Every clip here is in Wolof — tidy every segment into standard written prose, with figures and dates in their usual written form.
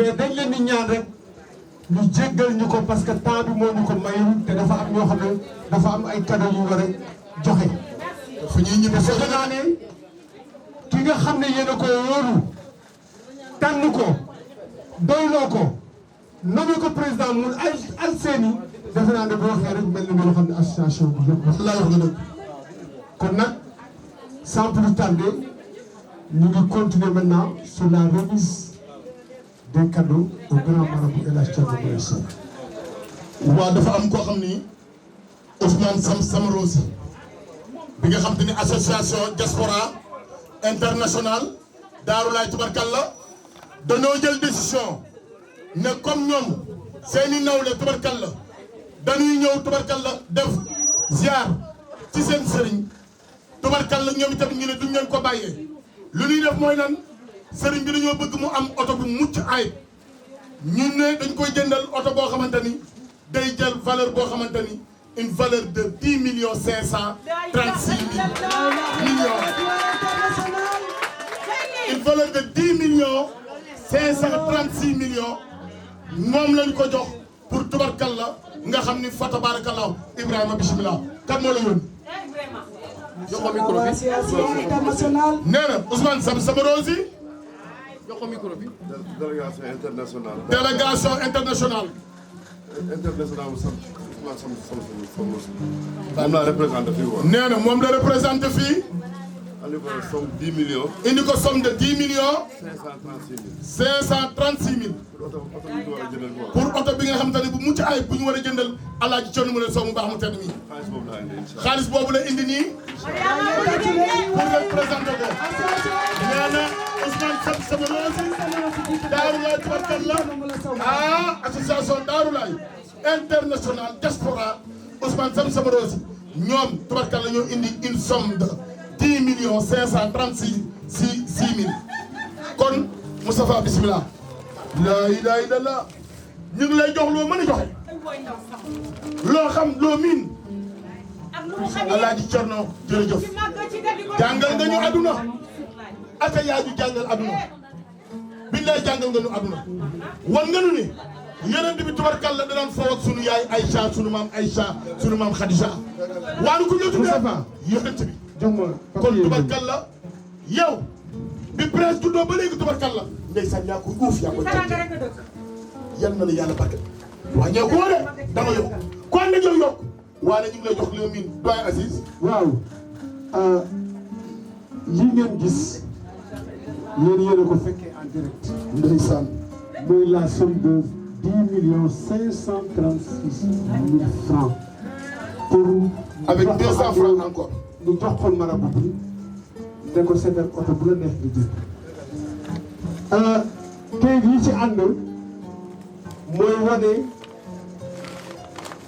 mais dañ leen di ñaan rek ñu jéggal ñu ko parce que temps bi moo ñu ko mayul te dafa am ñoo xam ne dafa am ay cadeau yu war a joxe. fu ñuy ñibbi te defe naa ne ki nga xam ne yéen a ko wóolu tànn ko doyloo ko nommé ko président mu Alseyni defe naa ne boo waxee rek mel na loo xam ne association bi yëpp laa wax nga dëgg kon nag sans plus tarder ñu ngi continuer maintenant sur la remise des cadeaux au grand marabout El Hadj Thierno Moule Sow. waaw dafa am koo xam ni Ousmane Samarosi bi nga xam te ni association diaspora internationale Daaru Laay tubarkalla dañoo jël décision ne comme ñoom seeni nawle tubarkalla dañuy ñëw tubarkalla def ziar ci seen sëriñ tubarkalla ñoom itam ñu ne duñ leen ko bàyyee lu ñuy def mooy lan sëriñ bi dañoo bëgg mu am oto bu mucc ayib ñun ne dañ koy jëndal oto boo xamante ni day jël valeur boo xamante ni une valeur de 10 millions 536 millions. Une valeur de 10 millions 536 millions moom lañ ko jox pour tubarkalla nga xam ni fa tabarakallah Ibrahima bismillah kan moo la yónni. jox ko micro bi nee na Ousmane Samarosi jox ko micro bi. délégation internationale. délégation internationale. moom la représenté fii quoi. nee na moom la représenté fii. andi ko somme 10 millions. indi ko somme de 10 millions. 536 536 000.000. pour oto bi ñu war a jëndal quoi. pour oto bi nga xam te ne bu mucc ayib bu ñu war a jëndal Alaaji Thierno Moule Sow mu baax mu tedd mi. xaalis boobu la indi incha allah. xaalis boobu la indi nii. pour nga présenté ko. nee na Ousmane Samarosi Daaru Laay tubarkalla association Daaru Laay international diaspora Ousmane Samarosi ñoom tubarkalla ñoo indi une somme de 10 millions 536 000 kon Moustapha bismillah. laa ilaaha illallah ñu ngi lay jox loo mën a joxe loo xam loo miin Alaaji Thierno jërëjëf jàngal nga ñu aduna ata yaa ñu jàngal aduna billaay jàngal nga ñu aduna wan nga ñu ni yonent bi tubarkalla da daan foo ak sunu yaay Aïcha sunu maam Aïcha sunu maam Khadija waanu ko ñëw tuddee yonent bi kon tubarkalla yow bi presse juddoo ba léegi tubarkalla ndeysaan yaa koy uuf yaa koy tëjee yal na la yàlla barke waaye ñëw ko de dama yokk ko ànd ak yow yokk waaye ñu ngi lay jox li miin doyen Aziz. waaw lii ngeen gis yéen a ko fekkee en direct. ndeysaan mooy la somme de 10 millions 536 000 francs. pour avec 200 francs encore. ñu jox ko marabout bi ne ko seetal oto bu la neex di jël. kayit yi ci ànd mooy wane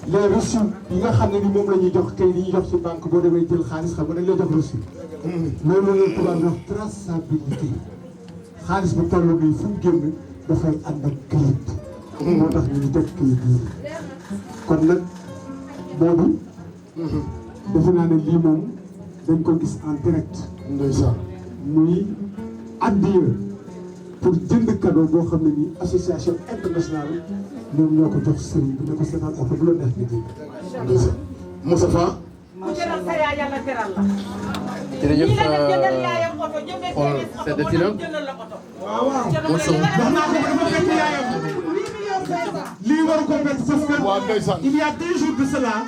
les reçus yi nga xam ne ni moom la ñuy jox kayit yi ñuy jox ci banque boo demee jël xaalis xam nga dañ lay jox reçu. loolu la tubaab wax traçabilité xaalis bu toll nii fu mu génn dafay ànd ak kayit. moo tax ñu teg kayit yi kon nag boobu. defe naa ne lii moom dañ ko gis en direct. ndeysaan muy addiya pour jënd cadeau boo xam ne nii association internationale ñoom ñoo ko jox sëriñ bi ne ko seetaan oto bu la neex nga jënd. ndeysaan Moustapha. jërëjëf xool seddati na. lii war ko bett parce que waaw ndeysaan. il y a 2 jours de cela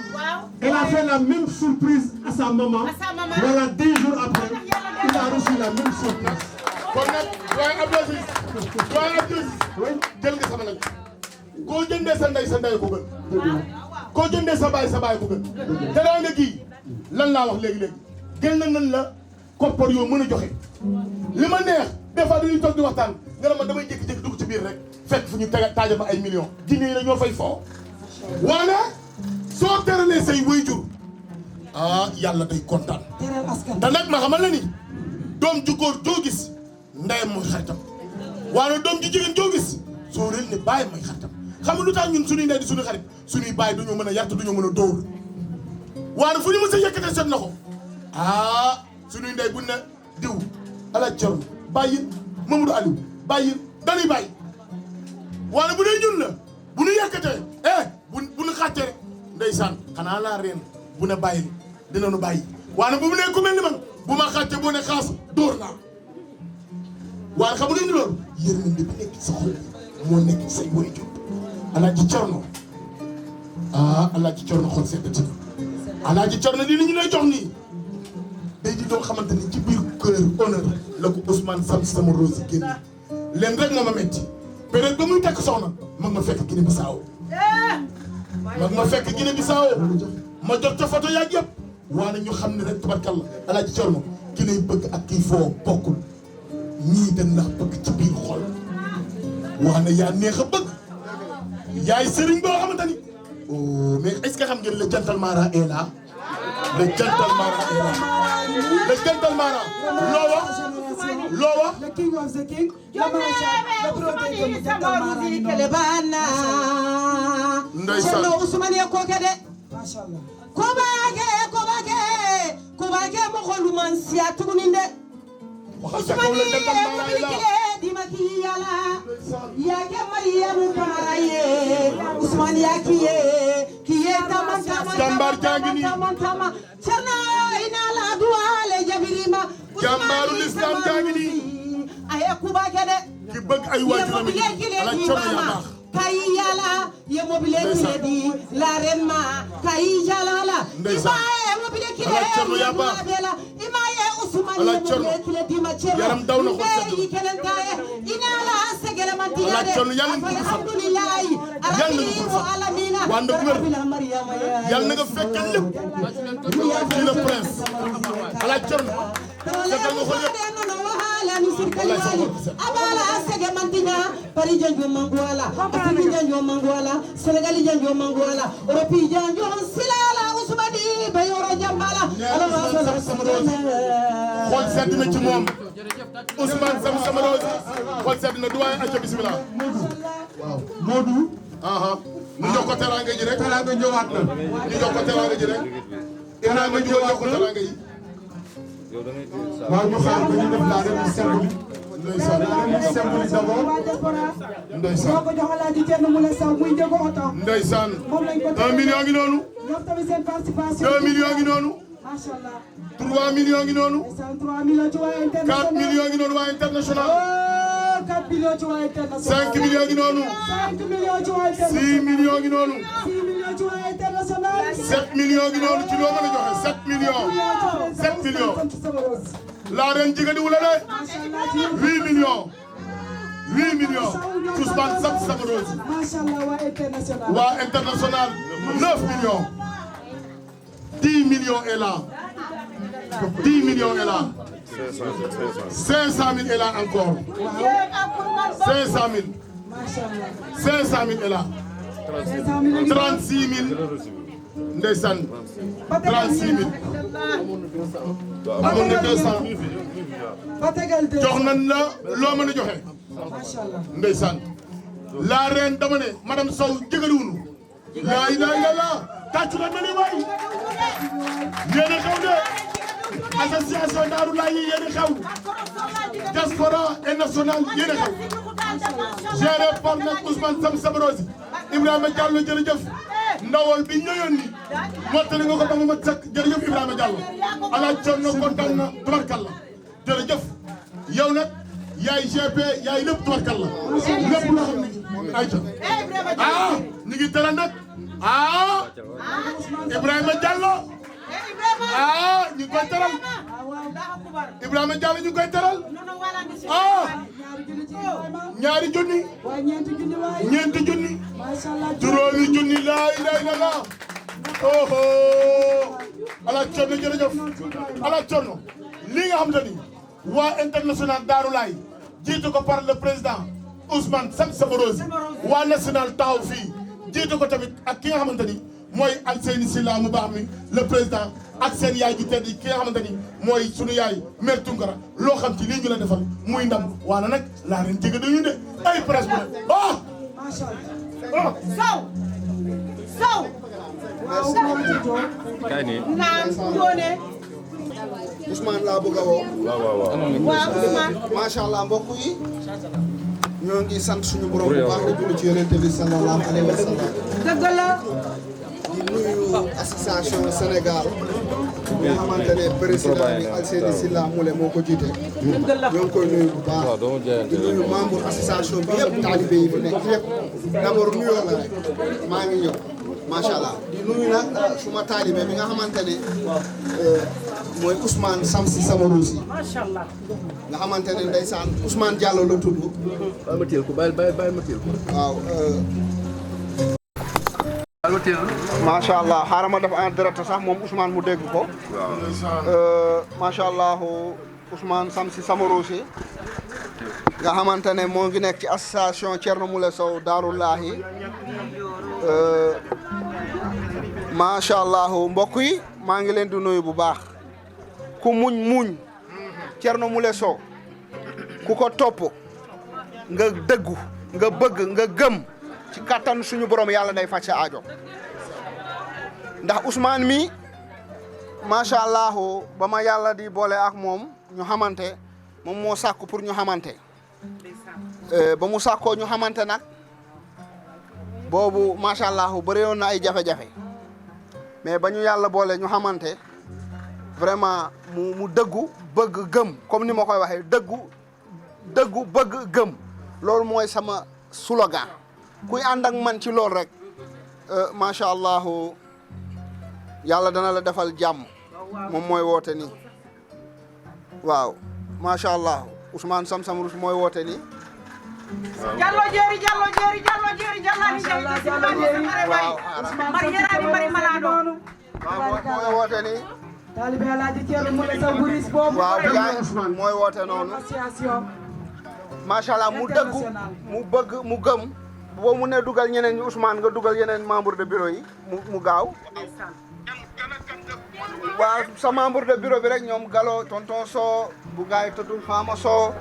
elle a fait la même surprise à sa maman. voilà 10 jours après il a reçu la même surprise. kon nag doyen Abdou Aziz doyen Abdou Aziz jël nga sama nag koo jëndee sa ndey ko gën. koo jëndee sa baay ko gën. te daa nga kii lan laa wax léegi gën nañ la koppar yoo mën a joxe li ma neex des fois dañuy toog di waxtaan nga ne man damay jékki-jékki dugg ci biir rek fekk fu ñu taajal ma ay millions jinne yi la ñoo fay foo waane soo teralee say waajur yàlla day kontaan te nag ma xamal la ni doom ju góor joo gis ndeyam mooy xaritam waane doom ju jigéen joo gis soo réel ne bàyyi mooy xaritam xam nga lu tax ñun suñuy ndey di suñu xarit suñuy bàyyi duñoo mën a yàtt duñoo mën a dóor waane fu ñu mës a yëkkatee seen loxo suñuy ndey buñ ne diw Alaaji Thierno bàyyi Mamadou Aliou bàyyi dañuy bàyyi wala bu dee ñun la bu nu yëkkatee bu nu xàccee ndeysaan xanaa laa reen bu ne bàyyi dina nu bàyyi waaye bu mu ne ku mel ni man bu ma xàccee bu ne xaas dóor naa waaye xam nga loolu yërmande bi nekk ci sa xol moo nekk ci say waajur Alaaji Cerno Alaaji Cerno xol seddati na Alaaji Cerno lii ñu lay jox nii day di doo xamante ni ci biir cœur honneur la ko Ousmane Sam Sama Rose génne leen rek moo ma metti période ba muy takk soxna mag ma fekk Guinée Bissau mag ma fekk Guinée Bissau ma jot ca photo yaag yëpp waane ñu xam ne rek tubarkalla Alaaji Cerno ki lay bëgg ak kii foo bokkul ñii dañ la bëgg ci biir xol waane yaa neex a bëgg yaay sëriñ boo xamante ni oh mais est-ce que xam ngeen le jantal mara est là le jantal mara est là le jantal mara loo wax the king of the king le protégé mu jantal mara ni kele bana ndeysaan no Ousmane ko kede mashallah ko bage mo xolu man siya tuguni nde Ousmane di makiyala ya ke Mariam Kamaraye Ousmane ya kiye Jambar jangi ni Cerno ina la duale jabirima Jambaru l'islam jangi ni ay kuba kede ki bëgg ay waajuram ala Cerno ya baax kay yala ye mobile kile di la remma kay jalala ibaye mobile kile ala Cerno ya baax imaye Ousmane ala ye Cerno mobile kile di ma Cerno yaram daw na ko yi kelen taye ina la segele man di ala Cerno yàlla na ko alhamdulillah rabbil alamin wande ku wér yàlla na nga fekkal lépp ci le prince ala Cerno fekkal nga xol yëpp abala sege mantinya pari janjo mangwala afriki janjo mangwala senegali janjo mangwala europe janjo silala usmani bayoro jambala xol sedd na ci moom Ousmane Sam Sama Rose xol sedd na duwaay acca bismillah waaw Modou ñu jox ko teraanga ji rek teraanga ñëwaat na ñu jox ko teraanga ji rek teraanga ji jox ko teraanga yi waaw ñu xaar ba ñu def la remise symbolique ndeysaan la remise symbolique d'abord ndeysaan ko jox Alaaji Cerno mu la saw muy jego oto ndeysaan moom lañ ko 1 million ngi noonu ñoom tamit seen participation 2 millions ngi noonu machallah 3 millions ngi noonu 3 millions ci waa 4 millions ngi noonu waa international 4 millions ci waa international 5 millions ngi noonu 5 millions ci waa 6 millions ngi noonu 6 millions ci waa international 7 millions ngi noonu ci loo mën a joxe 7 millions 7 millions la ren jigéen wula de 8 millions 8 millions Ousmane Sam Sama Rose machallah waa international 9 millions 10 millions est là 10 millions est là 500 000 est là encore 500 000 500 000 est là 36 000 ndeysaan 36 000 amoon na 200 jox nañ la loo mën a joxe ndeysaan la reine dama ne madame Sow jëgaliwunu laa ilaaha illallaah tàccu na ni waay yéen a xew de association Daaru Laay yi yéen a xew diaspora et national yéen a xew géré par nag Ousmane Sam Sama Rose Ibrahima Diallo jërëjëf ndawal bi ñëwoon ni mottali nga ko ba mu mat sëkk jërëjëf Ibrahima Diallo Alaaji Cerno kontaan na tubarkalla jërëjëf yow nag yaay GP yaay lépp tubarkalla lépp loo xam ne ayca ñu ngi teral nag Ibrahima Diallo ñu ngi koy teral Ibrahima Diallo ñu ngi koy teral ñaari junni ñeenti junni juróomi junni laa ilaaha illallaah oho Alaaji Cerno jërëjëf Alaaji Cerno lii nga xam te ni waa international Daaru Laay jiitu ko par le président Ousmane Sam Sama Rose waa national taxaw fii jiitu ko tamit ak ki nga xamante ni mooy Alseyni Silla mu baax mi le président ak seen yaay ji tedd ki nga xamante ni mooy sunu yaay Mère Tunkara loo xam ci lii ñu la defal muy ndam waana nag laa leen jege dañu de ay presse bu ne Sow naan Ngoné Ousmane laa bëgg a woo. waaw Ousmane macha allah mbokk yi ñoo ngi sant suñu borom bu baax di julli ci yonent bi sallallahu alayhi wa sallam. dëgg la. di nuyu association Sénégal bi nga xamante ne président bi Alseyni Silla Moulé moo ko jiite. ñoo ngi koy nuyu bu baax di nuyu membre association bi yëpp taalibe yi fi nekk yëpp d'abord nuyoo la rek maa ngi ñëw macha allah di nuyu nag suma taalibe bi nga xamante ne mooy Ousmane Samsi Samarousi macha allah. nga xamante ne ndeysaan Ousmane Diallo la tudd. ma teel ko bàyyi ma teel ko. waaw. macha allah xaaral ma def en direct sax moom Ousmane mu dégg ko. macha allah Ousmane Samsi Samarousi nga xamante ne moo ngi nekk ci association Thierno Moule Sow Daarullahi macha allah mbokk yi maa ngi leen di nuyu bu baax ku muñ Thierno Moule Sow ku ko topp nga dëggu nga bëgg nga gëm ci kattan suñu borom yàlla day faj sa aajo ndax Ousmane mi macha allah ba ma yàlla di boole ak moom ñu xamante moom moo sàkku pour ñu xamante ba mu sàkkoo ñu xamante nag boobu macha allah bëri woon na ay jafe-jafe mais ba ñu yàlla boole ñu xamante vraiment mu dëggu bëgg gëm comme ni ma koy waxee dëggu bëgg gëm loolu mooy sama slogan kuy ànd ak man ci loolu rek macha allah yàlla dana la defal jàmm moom mooy woote nii waaw macha allah Ousmane Sam Samarousi mooy woote nii. Jallo jeeri jallani waaw mari yerani mari malado. waaw mooy woote nii. Taalibe Alaaji Thierno Moule Sow Bouris boobu. waaw yaay mooy woote noonu. association. macha allah mu dëggu mu bëgg mu gëm boo mu ne dugal ñeneen ñi Ousmane nga dugal yeneen membre de bureau yi mu gaaw. waaw sa membre de bureau bi rek ñoom Gallo tonton Sow bu gaay tudd Fama Sow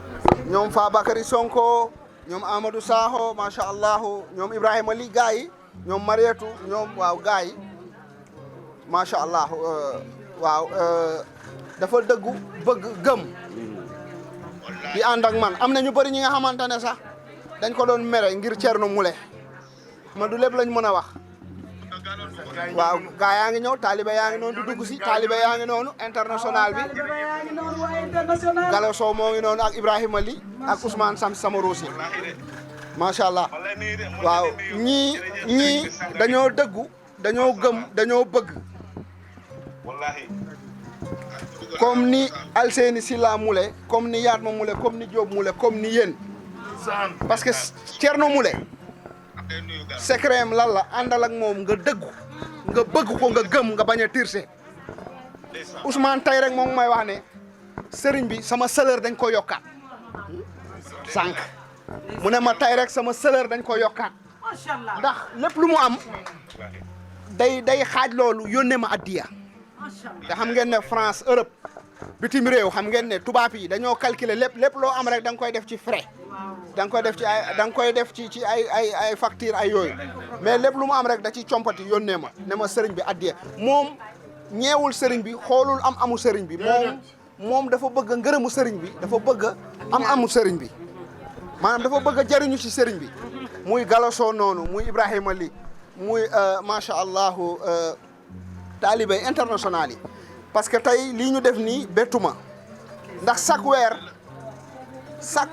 ñoom Fabakary Sonko ñoom Amadou Sakho macha allah ñoom Ibrahima Ly gaay yi ñoom Marietou ñoom waaw gaay yi macha allah waaw dafa dëggu bëgg gëm di ànd ak man am na ñu bëri ñi nga xamante ne sax dañ ko doon mere ngir Thierno Moule ma du lépp lañ mën a wax waaw gaa yaa ngi ñëw taalibe yaa ngi noonu di dugg si taalibe yaa ngi noonu international bi Gallo Sow moo ngi noonu ak Ibrahima Ly ak Ousmane Sam Samarousi macha allah waaw ñii dañoo dëggu dañoo gëm dañoo bëgg comme ni Alseyni Silla Moulé comme ni Yatma Moulé comme ni Diop Moulé comme ni yéen parce que Thierno Moulé secret am lan la àndal ak moom nga dëggu nga bëgg ko nga gëm nga bañ a tirse Ousmane tey rek moom may wax ne sëriñ bi sama salaire dañ ko yokkaat sànq mu ne ma tey rek sama salaire dañ ko yokkaat ndax lépp lu mu am day xaaj loolu yónnee ma addiya te xam ngeen ne France Europe bitim réew xam ngeen ne tubaab yi dañoo calculer lépp loo am rek da nga koy def ci frais da nga koy def ci ay da nga koy def ci ay facture ay yooyu mais lépp lu mu am rek da ci compati yónnee ma ne ma sëriñ bi addiya moom ñeewul sëriñ bi xoolul amu sëriñ bi moom dafa bëgg ngërëmu sëriñ bi dafa bëgg amu sëriñ bi maanaam dafa bëgg jariñu ci sëriñ bi muy Gallo Sow noonu muy Ibrahima Ly muy macha allah taalibe international yi parce que tey lii ñu def nii bettuma ndax chaque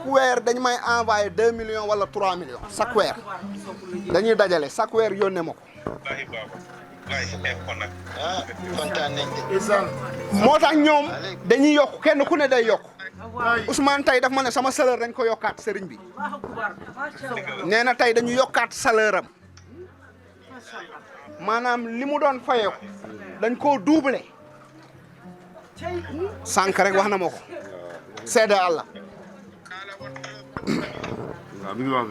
weer dañ may envoyé 2 millions wala 3 millions chaque weer dañuy dajale chaque weer yónnee ma ko. moo tax ñoom dañuy yokk kenn ku ne day yokk Ousmane tey daf ma ne sama salaire dañ ko yokkaat sëriñ bi nee na tey dañu yokkaat salaire am maanaam li mu doon fayeeku dañ koo doublé sànq rek wax na ma ko seede Allah. waaw mi ngi wax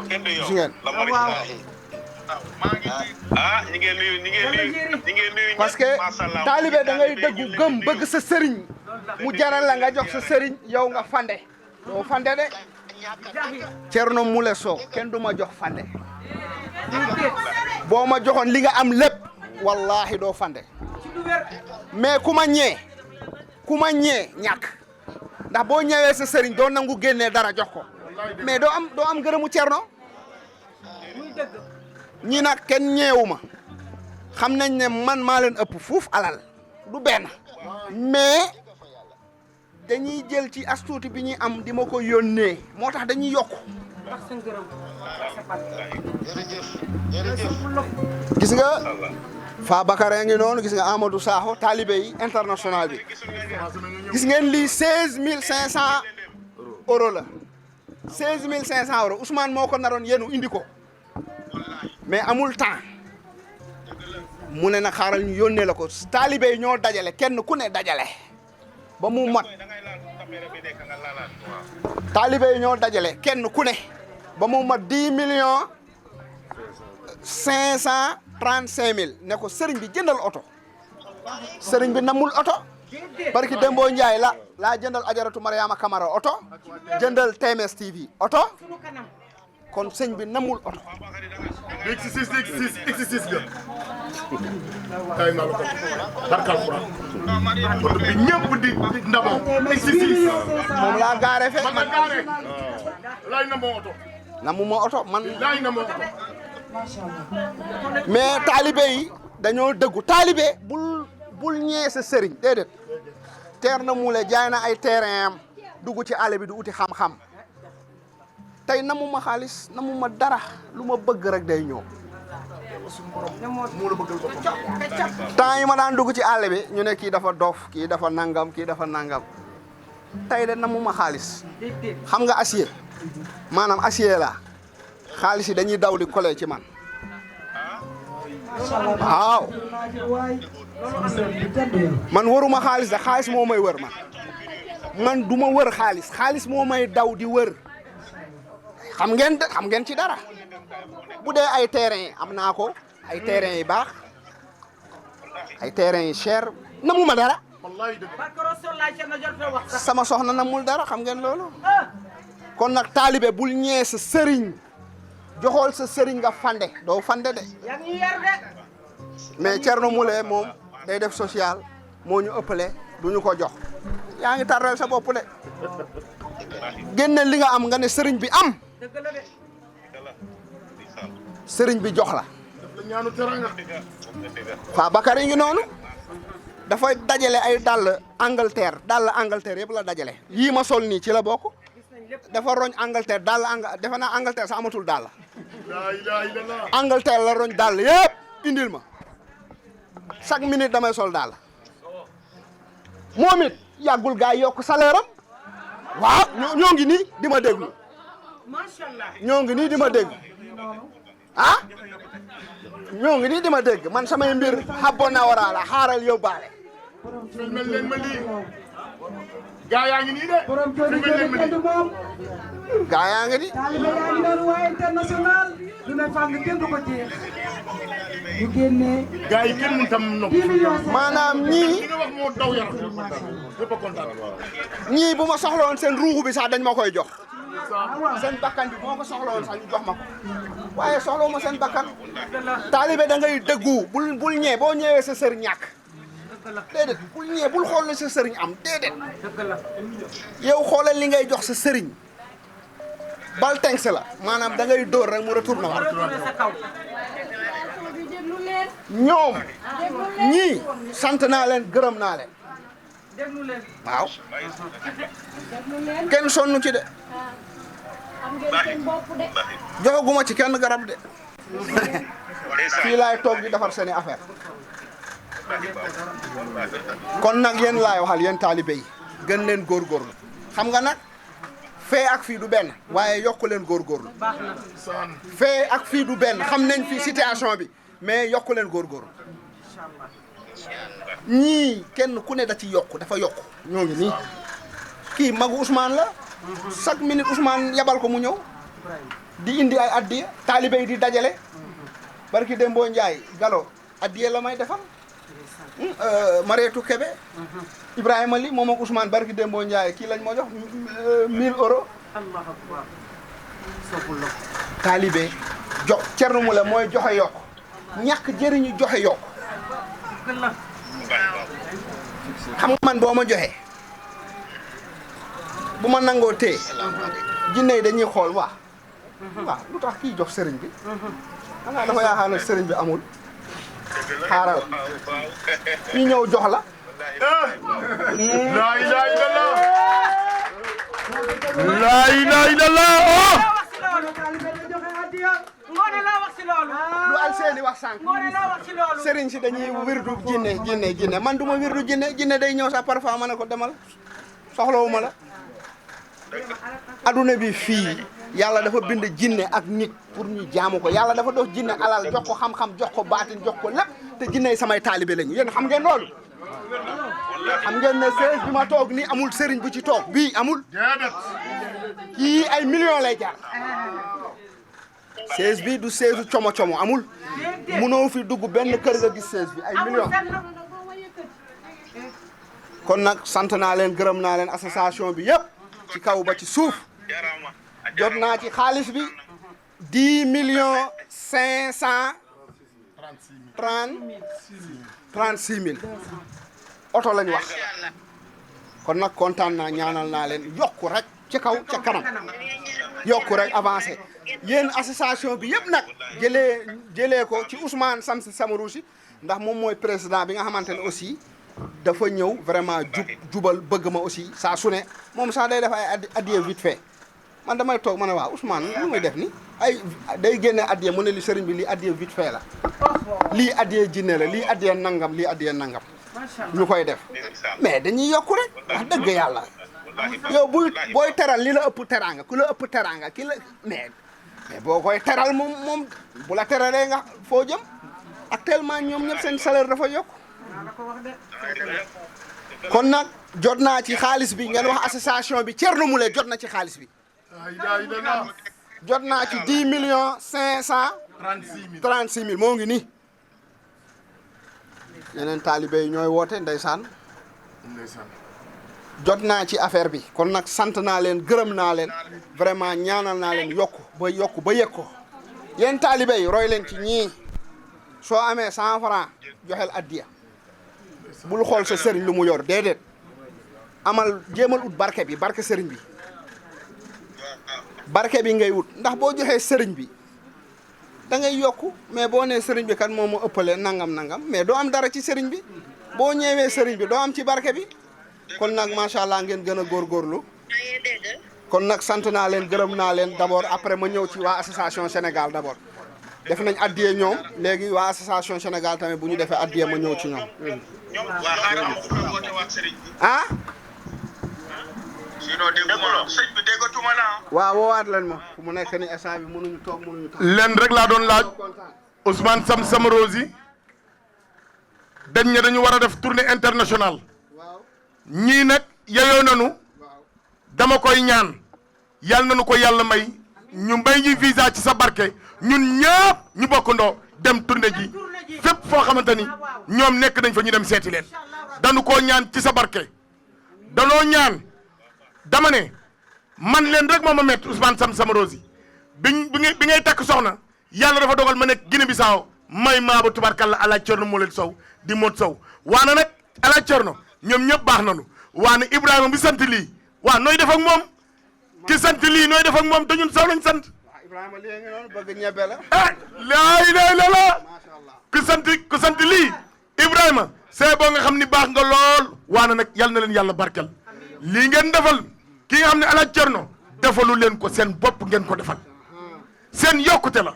gis ngeen parce que taalibe da ngay dëggu gëm bëgg sa sëriñ mu jaral la nga jox sa sëriñ yow nga fande doo fande de Thierno Moule Sow kenn du ma jox fande boo ma joxoon li nga am lépp wallahi doo fande mais ku ma ñee ñàkk ndax boo ñëwee sa sëriñ doo nangu génnee dara jox ko mais doo am ngërëmu Cerno ñi nag kenn ñeewu ma xam nañ ne man maa leen ëpp fuuf alal du benn mais dañuy jël ci astuuti bi ñuy am di ma ko yónnee moo tax dañuy yokk gis nga Fa Bakare ngi noonu gis nga Amadou Sakho talibé yi international bi gis ngeen lii 16500 euros la 16500 euros Ousmane moo ko naroon yenu indi ko mais amul temps mu ne na xaaral ñu yónnee la ko talibé yi ñoo dajale kenn ku ne dajale ba mu mat talibé yi ñoo dajale kenn ku ne ba mu mat 10 millions 535 000 ne ko sëriñ bi jëndal oto sëriñ bi namul oto barki Dembo Ndiaye laa jëndal ajaratu Mariama Kamara oto jëndal TMS TV oto kon sëñ bi namul oto X6 ga tay na la ko barkal Quran oto bi ñëpp di ndamoo X6 moom laa gaare fe man la gaare lay namoo oto namuma oto man lay namoo oto mais taalibe yi dañoo dëggu taalibe bul ñee sa sëriñ déedéet Thierno Moule jaay na ay terrain am dugg ci àll bi du uti xam-xam tey namuma xaalis namuma dara lu ma bëgg rek day ñëw temps yi ma daan dugg ci àll bi ñu ne kii dafa dof kii dafa nangam tey de namuma xaalis xam nga acier maanaam acier la xaalis yi dañuy daw di collé ci man waaw man waruma xaalis de xaalis moo may wër man du ma wër xaalis moo may daw di wër xam ngeen ci dara bu dee ay terrain am naa ko ay terrain yi baax ay terrain yi cher namuma dara sama soxna namul dara xam ngeen loolu kon nag taalibe bul ñee sa sëriñ joxool sa sëriñ nga fande doo fande de mais Thierno Moule moom day def social moo ñu ëppale du ñu ko jox yaa ngi tardel sa bopp de génne li nga am nga ne sëriñ bi am sëriñ bi jox la Fa Bakary ngi noonu dafay dajale ay dàll Angleterre yëpp la dajale yii ma sol nii ci la bokk dafa roñ Angleterre defe naa Angleterre sa amatul dàll Angleterre la roñ dàll yëpp indil ma chaque minute damay sol dàll moom it yàggul gaa yokk salaire am waaw ñoo ngi nii di ma déglu ñoo ngi nii di ma dégg ah ñoo ngi nii di ma dégg man samay mbir xabbo na wara la xaaral yóbbaale filmel leen ma lii gaa yaa ngi nii de filmel leen ma lii gaa yaa ngi nii taalibe yaa ngi doon waa international lu ne fàng kenn du ko jeex bu génnee gaa yi kenn mun tam noppi 10 millions maanaam ñii li nga wax moo daw yaram ñëpp a kontaan ñii bu ma soxla woon seen ruuxu bi sax dañ ma koy jox seen bakkan bi moo ko soxla woon sax ñu jox ma ko waaye soxla ma seen bakkan taalibe da ngay dëggu bul ñee boo ñëwee sa sëriñ ñàkk déedéet bul ñee bul xool sa sëriñ am déedéet yow xoolal li ngay jox sa sëriñ bal tenks la maanaam da ngay dóor rek mu retourné waat ñoom ñii sant naa leen gërëm naa leen waaw kenn sonn ci de joxaguma ci kenn garab de fii laay toog di defar seeni affaire kon nag yéen laay waxal yéen taalibe yi gën leen góorgóorlu xam nga nag fee ak fii du benn waaye yokku leen góorgóorlu fee ak fii du benn xam nañ fi situation bi mais yokku leen góorgóorlu ñii kenn ku ne da ci yokku dafa yokku ñoo ngi nii kii magu Ousmane la chaque minute Ousmane yabal ko mu ñëw di indi ay addiya taalibe yi di dajale barki Dembo Ndiaye Galo addiya la may defal Mareetu Kebe Ibrahima li moom ak Ousmane barki Dembo Ndiaye kii lañ moo jox 1000 euros taalibe jox Thierno Moule mooy joxe yokk ñàkk jëriñu joxe yokk xam nga man boo ma joxe bu ma nangoo tee jinne yi dañuy xool waaw lu tax kii jox sëriñ bi xanaa dafa yaakaar ne sëriñ bi amul xaaral ñu ñëw jox la la ilaha illallah la ilaha illallah Ngoné loo wax ci loolu. lu Alseyni wax sànq Ngoné loo wax ci loolu. sëriñ si dañuy wirdu jinne man du ma wirdu jinne day ñëw sax parfois ma ne ko demal soxlawuma la aduna bi fii yàlla dafa bind jinne ak nit pour ñu jaamu ko yàlla dafa dox jinne alal jox ko xam-xam jox ko baatin jox ko lépp te jinne yi samay taalibe lañu yéen xam ngeen loolu xam ngeen ne seize bi ma toog nii amul sëriñ bu ci toog bii amul kii ay millions lay jar seize bi du seize como amul munoo fi dugg benn kër nga gis seize bi ay millions kon nag sant naa leen gërëm naa leen association bi yëpp ci kaw ba ci suuf jot naa ci xaalis bi 10,536,000 oto lañ wax kon nag kontaan naa ñaanal naa leen yokku rek ci kaw ca kanam yokku rek avancé yéen association bi yëpp nag jëlee ko ci Ousmane Samsi Samarousi ndax moom mooy président bi nga xamante ne aussi dafa ñëw vraiment jubal bëgg ma aussi saa su ne moom sax day def ay addiye vite fait man damay toog ma ne waaw Ousmane lu muy def ni ay day génne addiye mu ne li sëriñ bi lii addiye vite fait la lii addiye jinne la lii addiye nangam lii addiye nangam ñu koy def mais dañuy yokku rek wax dëgg yàlla yow booy teral li la ëpp teraanga ku la ëpp teraanga ki la mais boo koy teral moom bu la teralee nga foo jëm actuellement ñoom ñëpp seen salaire dafa yokk kon nag jot naa ci xaalis bi ngeen wax association bi Thierno Moule jot na ci xaalis bi jot naa ci 10,536,000 moo ngi nii yeneen taalibe yi ñooy woote ndeysaan jot naa ci affaire bi kon nag sant naa leen gërëm naa leen vraiment ñaanal naa leen yokku ba yëg ko yéen taalibe yi roy leen ci ñii soo amee 100 francs joxel addiya bul xool sa sëriñ lu mu yor déedéet amal jéemal ut barke bi barke sëriñ bi barke bi ngay wut ndax boo joxee sëriñ bi da ngay yokku mais boo nee sëriñ bi kan moo ma ëppale nangam mais doo am dara ci sëriñ bi boo ñëwee sëriñ bi doo am ci barke bi kon nag macha allah ngeen gën a góorgóorlu kon nag sant naa leen gërëm naa leen d'abord après ma ñëw ci waa association Sénégal d'abord def nañ addiye ñoom léegi waa association Sénégal tamit bu ñu defee addiye ma ñëw ci ñoom. ah. waaw woowaat leen ma fu mu nekk ni instant bi mënuñu toog. leen rek laa doon laaj Ousmane Sam Samarousi dañ ne dañu war a def tournée internationale ñii nag yeyoo nanu dama koy ñaan yal nañu ko yàlla may ñu may ñi visa ci sa barke ñun ñëpp ñu bokkandoo dem tournée ji fépp foo xamante ni ñoom nekk nañ fa ñu dem seeti leen dañu koo ñaan ci sa barke danoo ñaan dama ne man leen rek moo ma métti Ousmane Sam Samarousi bi ngay takk soxna yàlla dafa dogal ma nekk Guinée Bissau may maa ba tubarkalla Alaaji Cerno moo leen sow di mot sow waana nag Alaaji Cerno ñoom ñëpp baax nañu waane Ibrahima bi sant lii waa nooy def ak moom ki sant lii nooy def ak moom te ñun sow lañ sant Ibrahima lii ngi noonu bëgg ñebe la. laa ilaaha illallaah ku sant lii Ibrahima c'est boo nga xam ni baax nga lool waana nag yal na leen yàlla barkel lii ngeen defal ki nga xam ne Alaaji Cerno defalu leen ko seen bopp ngeen ko defal seen yokkute la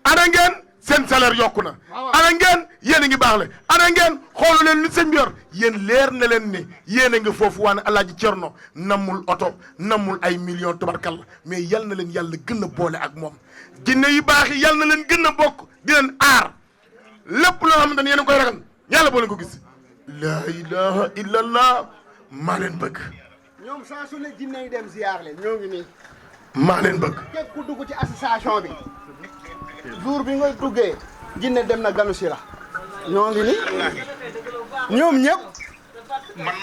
ana ngeen seen salaire yokku na ana ngeen yéen a ngi baax le ana ngeen xoolu leen lu sëñ bi yor yéen leer na leen ne yéen a ngi foofu waane Alaaji Cerno namul oto namul ay millions tubarkalla mais yal na leen yàlla gën a boole ak moom jinne yu baax yi yal na leen gën a bokk di leen aar lépp loo xamante ne yéen a koy ragal yàlla boo leen ko gis laa ilaha illallah maa leen bëgg ñoom saa su ne jinne yi dem ziar leen ñoo ngi nii maa leen bëgg képp ku dugg ci association bi jour bi ngay duggee jinne dem na ganu si la ñoo ngi ni ñoom ñëpp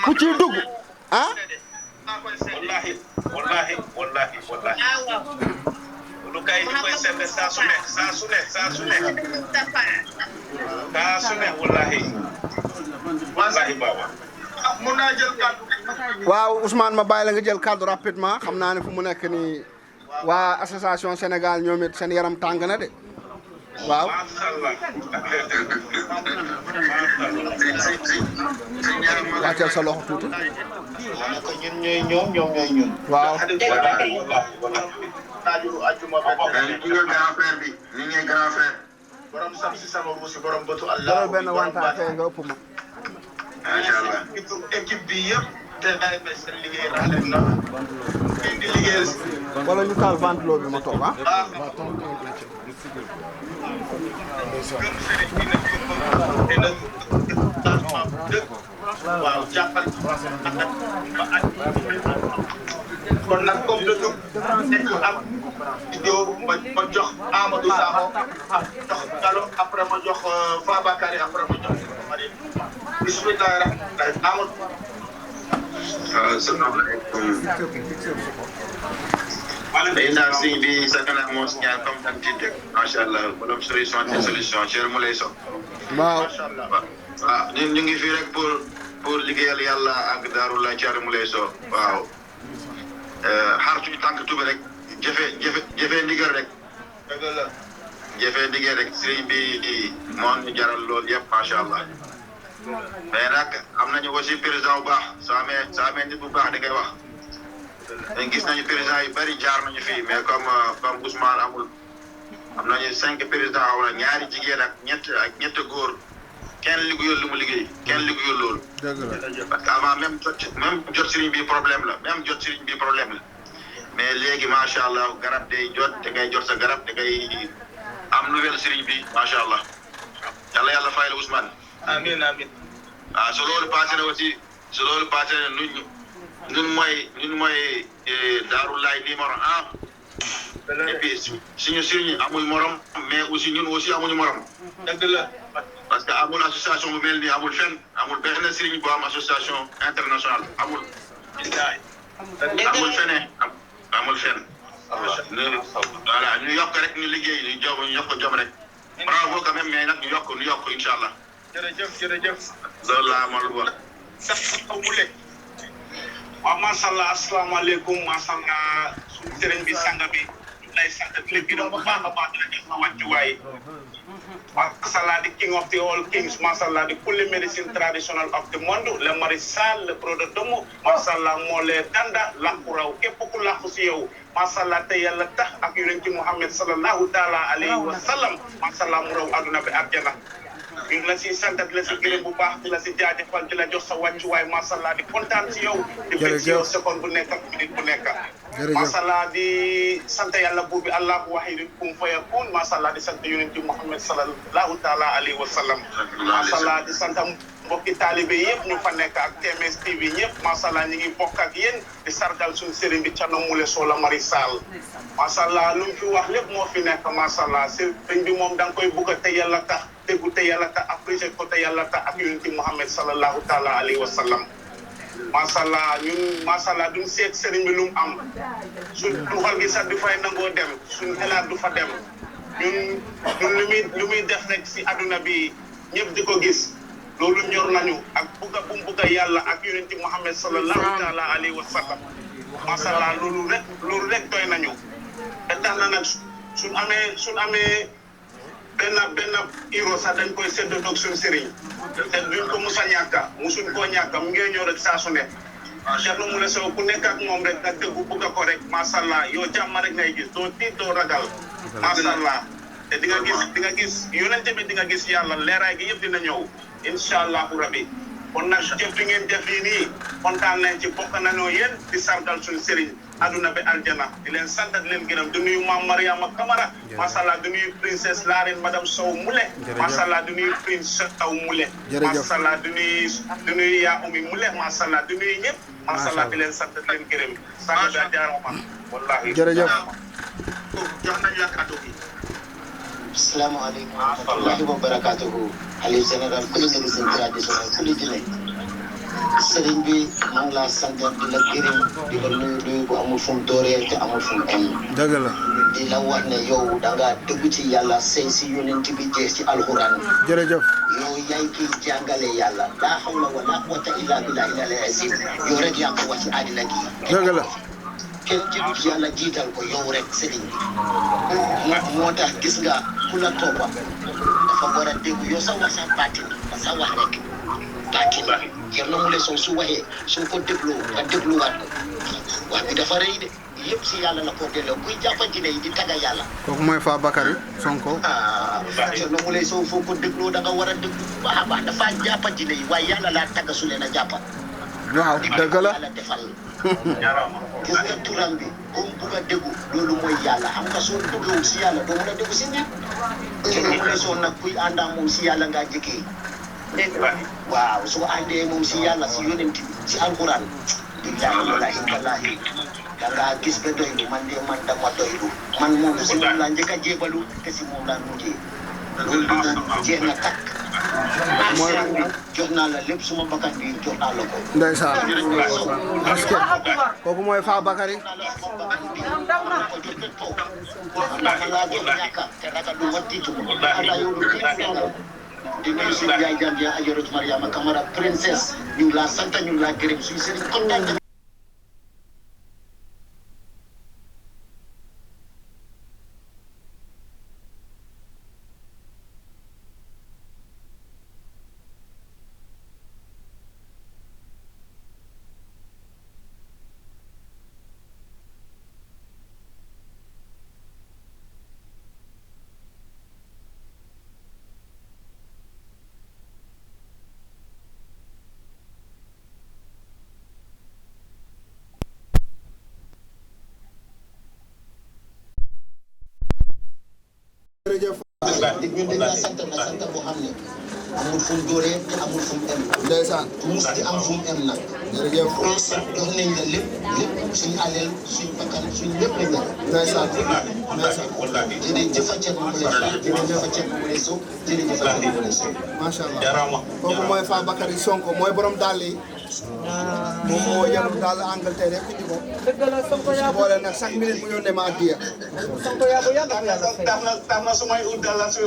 ku ciy dugg ah wallahi lu kay ni koy seet saa su ne wallahi baba mun naa jël kàddu waaw Ousmane ma bàyyi la nga jël kàddu rapidement xam naa ne fu mu nekk nii waa association Sénégal ñoom it seen yaram tàng na de waaw. wàcceel sa loxo tuuti. ñun ñooy ñoom ñoom ñooy ñun. waaw. ñu ngi grand frère bi ñu ngi grand frère. borom sam si sama ruusi borom bëtu Allah. jëlal benn wantaay fee nga ëpp ma. macha allah équipe bi yëpp te day bay seen liggéey rafet na. di liggéeyal si. wala ñu taal ventilo bi ma toog ah. waaw jàppal kon nag comme de tout nekk am vidéo ma jox Amadou Sakho jox Gallo après ma jox Fabakary après ma jox Marie bismillah Amadou Président sëñ bi sa kanam moo si ñaan comme d'habitude macha allah borom solution Thierno Moulé Sow. waaw macha allah waaw ñun ñu ngi fii rek pour liggéeyal yàlla ak Daarullah Thierno Moulé Sow waaw. xaar suñu tànk tuba rek jëfee ndigal rek. dëgg la jëfee ndigal rek sëriñ bi moo ñu jaral loolu yëpp macha allah. mais nag am nañu aussi président bu baax soo amee nit bu baax da ngay wax. gis nañu président yu bari jaar nañu fii mais comme Ousmane amul am nañu 5 président wala ñaari jigéen ak ñett góor kenn liggéeyul li mu liggéey kenn liggéeyul loolu. parce que avant même jot sëriñ bi problème la mais léegi macha allah garab day jot te ngay jot sa garab te ngay am nouvelle sëriñ bi macha allah yàlla fay la Ousmane. amiin amiin. su loolu passé na aussi ñun mooy Daarulaay numéro 1. et puis suñu sëriñ amul morom mais aussi ñun aussi amuñu morom. dëgg la. parce que amul association bu mel nii amul fenn amul benn sëriñ bu am association internationale amul. amul feneen amul fenn. voilà ñu yokk rek ñu liggéey ñu yokk jom rek. bravo quand même mais nag ñu yokk incha allah. jërëjëf. loolu laa amal wax. waaw macha allah asalaamaaleykum macha allah suñu sëriñ bi sanga bi ñu lay sant di la gërëm bu baax a baax di la def sa wàccuwaay. macha allah di king of the all kings macha allah di kulli medicine traditional of the monde le maréchal le protodomo macha allah moo lee danda làqu raw képp ku làqu si yow macha allah te yàlla tax ak yonent Muhammad sallallahu taala alayhi wa sallam macha allah mu raw aduna bi àjjana. ñu ngi la si sant di la si gërëm bu baax di la si jaajëfal di la jox sa wàccuwaay macha allah di kontaan si yow. di bëgg si yow seconde bu nekk ak minute bu nekk. macha allah di sant yàlla buur bi allahu wahidun kun fayakun macha allah di sant yonent Muhammad sallallahu taala alayhi wa sallam. macha allah di sant mbokki taalibe yëpp ñu fa nekk ak TMS TV ñëpp macha allah ñu ngi bokk ak yéen di sargal suñu sëriñ bi Thierno Moulé Sow la Marisal. macha allah lu mu fi wax lépp moo fi nekk macha allah sëriñ bi moom da nga koy bugg te yàlla tax. déggu te yàlla tax apprécié ko te yàlla tax ak yonent Muhammad sallallahu taala alayhi wa sallam macha allah ñun macha allah duñ seet sëriñ bi lu mu am suñ xol gi sax du fay nangoo dem suñ xelaat du fa dem ñun lu muy def rek si adduna bi ñëpp di ko gis loolu ñor nañu ak bugga bu mu bugga yàlla ak yonent Muhammad sallallahu taala alayhi wa sallam macha allah loolu rek doy nañu te tax na nag suñ amee benn hiro sax dañ koy séddoo ak suñu sëriñ te duñ ko mus a ñàkka musuñ koo ñàkka mu ngi ñëw rek saa su ne Thierno Moulé Sow ku nekk ak moom rek nga déggu bugg ko rek macha allah yow jàmm rek ngay gis doo tiit doo ragal macha allah te di nga gis yonente bi di nga gis yàlla leeraay gi yëpp dina ñëw incha allahu rabi kon nag jëf bi ngeen def yi nii kontaan nañ ci bokk nañoo yéen di sargal suñu sëriñ aduna bi aljana di leen sant di leen gërëm di nuyu maam Mariama Camara macha allah di nuyu princesse Larine madame Sow Moulé macha allah di nuyu prince Sow Moulé macha allah di nuyu yaa Umi Moulé macha allah di nuyu ñëpp macha allah di leen sant di leen gërëm sant da jaarama wallahi jërëjëf jox nañ la kàddu gi Assalamualaikum warahmatullahi wabarakatuh. Halif General Kuli Medicine Traditional Kuli Jine. sëriñ bi maa ngi laa sant di la gërëm di la nuyu bu amul fu mu dooree te amul fu mu em. dëgg la. di la wax ne yow da ngaa dëgg ci yàlla sëy si yonent bi jeex ci alxuraan. jërëjëf. yow yaay kiy jàngale yàlla laa hawla wala quwwata illa billahi al-azim yow rek yaa ko wax ci àddina gi. dëgg la. kenn jëlut yàlla jiital ko yow rek sëriñ bi moo tax gis nga ku la toppa dafa war a déglu yow sa wax sa baatin sa wax rek baatin Thierno Moule Sow su waxee soo ko dégloo nga dégluwaat ko wax bi dafa rëy de yëpp si yàlla la ko delloo kuy jàppa jine yi di tagga yàlla. kooku mooy Fabakary Sonko. Thierno Moule Sow foo ko dégloo da nga war a déglu bu baax a baax dafa jàppa jine yi waaye yàlla laa tagga su leen a jàppa. waaw dëgg la yàlla defal gis nga turam bi comme bugg a déggu loolu mooy yàlla xam nga soo duggewul si yàlla doo mën a déggu si nit Thierno Moule Sow nag kuy àndaa moom si yàlla ngaa jëkkee waaw soo àndee moom si yàlla si yonent bi si alquran billahi wallahi wallahi da ngaa gis ba doylu man de man dama doylu man moom si moom laa njëkk a jébalu te si moom laa mujjee loolu bi moom jeex na takk mooy jox naa la lépp suma bakkan bi jox naa la ko. ndeysaan. est-ce que kooku mooy Fabakary. di nuyu suñu yaay Gambia Ajaratu Mariama Kamara princesse ñu ngi laa sant ñu ngi laa gërëm suñu sëriñ kontaan. ñun dañ laa sant na sant boo xam ne amul fu mu dooree te amul fu mu em. ndeysaan. mus di am fu mu em nag. jërëjëf. jox nañ la lépp suñu alal suñu bakkan suñu lépp lañ la. ndeysaan. ndeysaan. jërëjëf Thierno Moule Sow jërëjëf Thierno Moule Sow jërëjëf Thierno Moule Sow. macha allah kooku mooy Fabakary Sonko mooy borom dàll yi. moom moo yenu daal Angleterre yëpp indi ko. su boole nag chaque minute mu yónnee ma addiya. tax na su may ut dala sa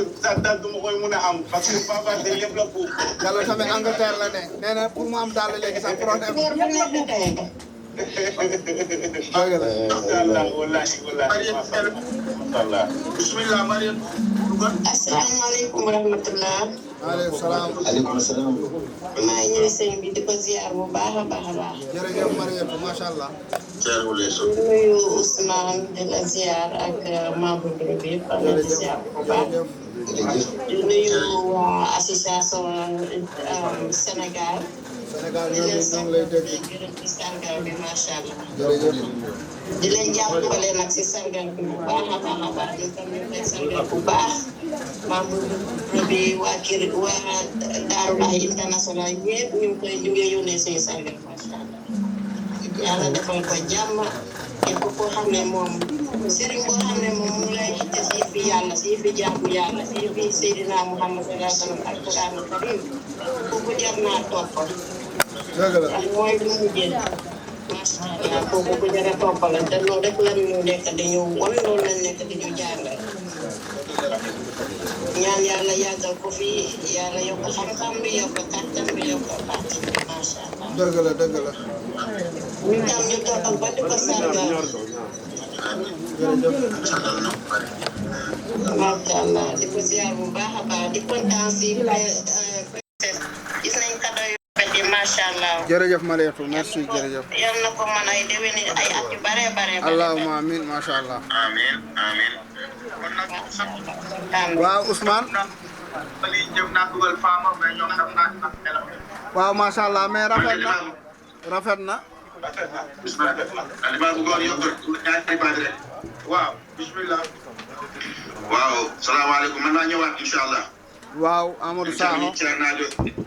dal du ma koy mun a am parce que Fabakary lépp la pour. yàlla tamit Angleterre la ne nee na pour mu am daal léegi sax problème. dëgg la. wallaahi wallaahi. bismillah Mariam. asalaamaaleykum wa rahmatulah. maaleykum salaam. aleykum salaam. maa ngi ñëw sëñ bi di ko ziar bu baax a baax a baax. jërëjëf Mariam macha allah. Thierno Moule Sow. di nuyu Ousmane di la ziar ak membre groupe bi yëpp di la ziar bu baax. di nuyu waa association Sénégal. Sénégal ñoo ngi lay dégg. gërëm ci sargal bi macha allah. jërëjëf. di leen jàppale nag si sargal bi bu baax a baax a baax ñu tamit lay sargal bu baax. membre bi waa kër waa Daarulaay international ñëpp ñu ngi yónnee suñu sargal macha allah. yàlla defal ko jàmm képp koo xam ne moom sëriñ boo xam ne moom mu lay xitte si yëfi yàlla si yëfi jàmbu yàlla si yëfi Seydina Muhammad sallallahu alayhi wa sallam alquran karim kooku jar naa topp. dëgg la. ndax mooy lu mu jël macha allah kooku ku jar a topp la te loolu rek la ñu nekk dañu wan loolu lañ nekk dañu jàngal. ñaan yàlla yàggal ko fi yàlla yokk xam-xam bi yokk kàttan bi yokk bàtt bi macha allah. dëgg la dëgg la. ñu tam ñu toppal ba di ko sargal. macha allah di ko ziar bu baax a baax di kontaan si gis nañ kado yu rafet yi macha allah. jërëjëf Mariétou merci jërëjëf. yal na ko mën ay déwéni ay at yu bare bare. allahumma amin macha allah. amiin amiin. waaw Ousmane. waaw macha allah mais rafet na rafet na. waaw bismillah. waaw salaamaaleykum mën naa ñëwaat incha allah. waaw Amadou Sakho.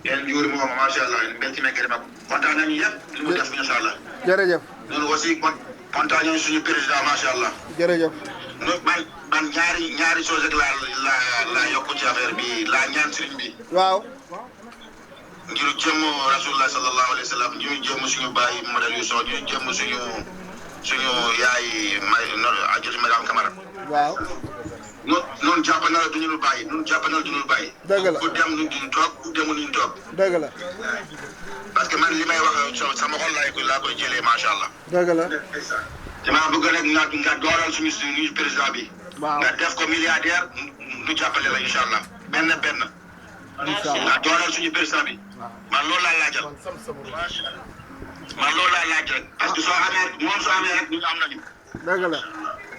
en juuri moom macha allah en beltima ma kontaan nañu yëpp li mu def incha allah. jërëjëf. noonu aussi kontaan nañu suñu président macha allah. jërëjëf. man ñaari chose rek la yokku ci affaire bi la ñaan sëriñ bi. waaw. ngir jëm rasulullah sallallahu alayhi wa sallam ñu jëm suñu bàyyi modèle yu soo ñu jëm suñu yaay may ajoti madame Camara waaw noonu jàpp na la duñu lu bàyyi noonu jàpp na la duñu lu bàyyi dëgg la ku dem nu duñu toog ku demul duñu toog dëgg la parce que man li may wax sama xol laa koy jëlee macha allah dëgg la damaa bëgg rek nga dooral suñu président bi waaw nga def ko milliardaire nu jàppale la incha allah benn incha allah nga dooral suñu président bi man loolu laa laajal man loolu laa laaj rek parce que soo amee rek ñu am nañu dëgg la